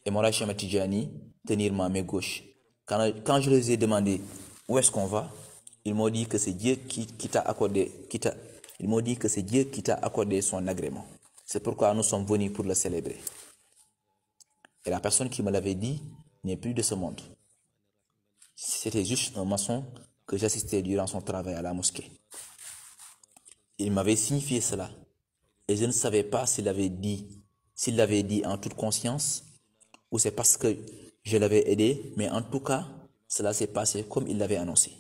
et Moulay Cheikh Ahmed Tidjani tenir ma main gauche. Quand je les ai demandé où est-ce qu'on va, ils m'ont dit que c'est Dieu qui t'a accordé, ils m'ont dit que c'est Dieu qui t'a accordé son agrément. C'est pourquoi nous sommes venus pour le célébrer. Et la personne qui me l'avait dit n'est plus de ce monde. C'était juste un maçon que j'assistais durant son travail à la mosquée. Il m'avait signifié cela. Et je ne savais pas s'il l'avait dit en toute conscience ou c'est parce que je l'avais aidé, mais en tout cas, cela s'est passé comme il l'avait annoncé.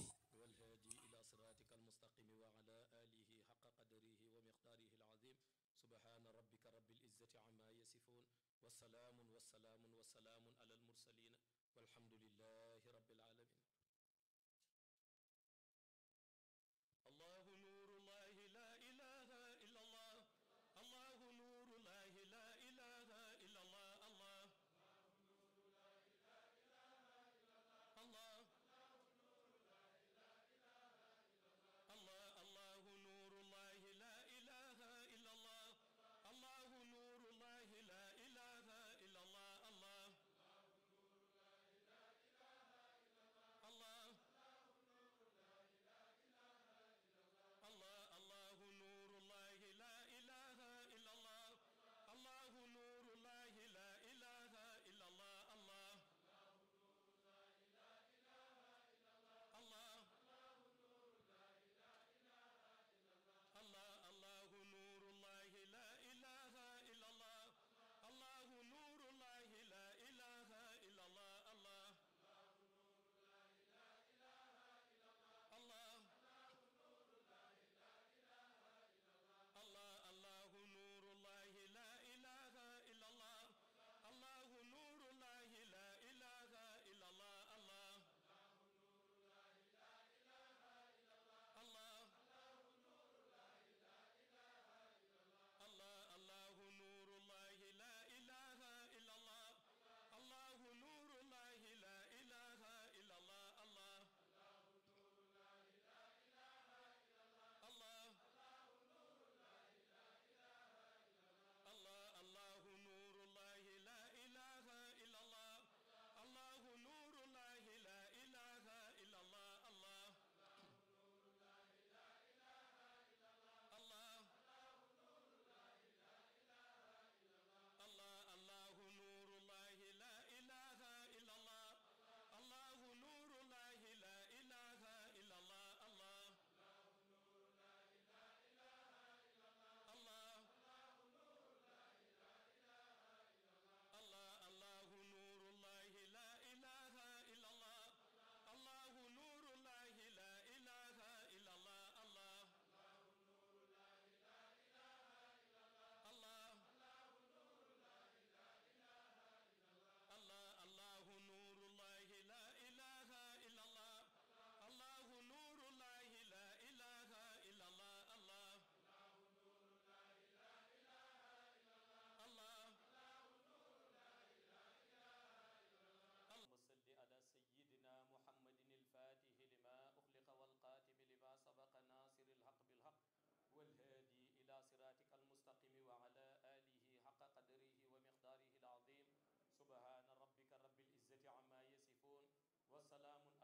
سبحان ربك رب العزة عما يصفون وسلام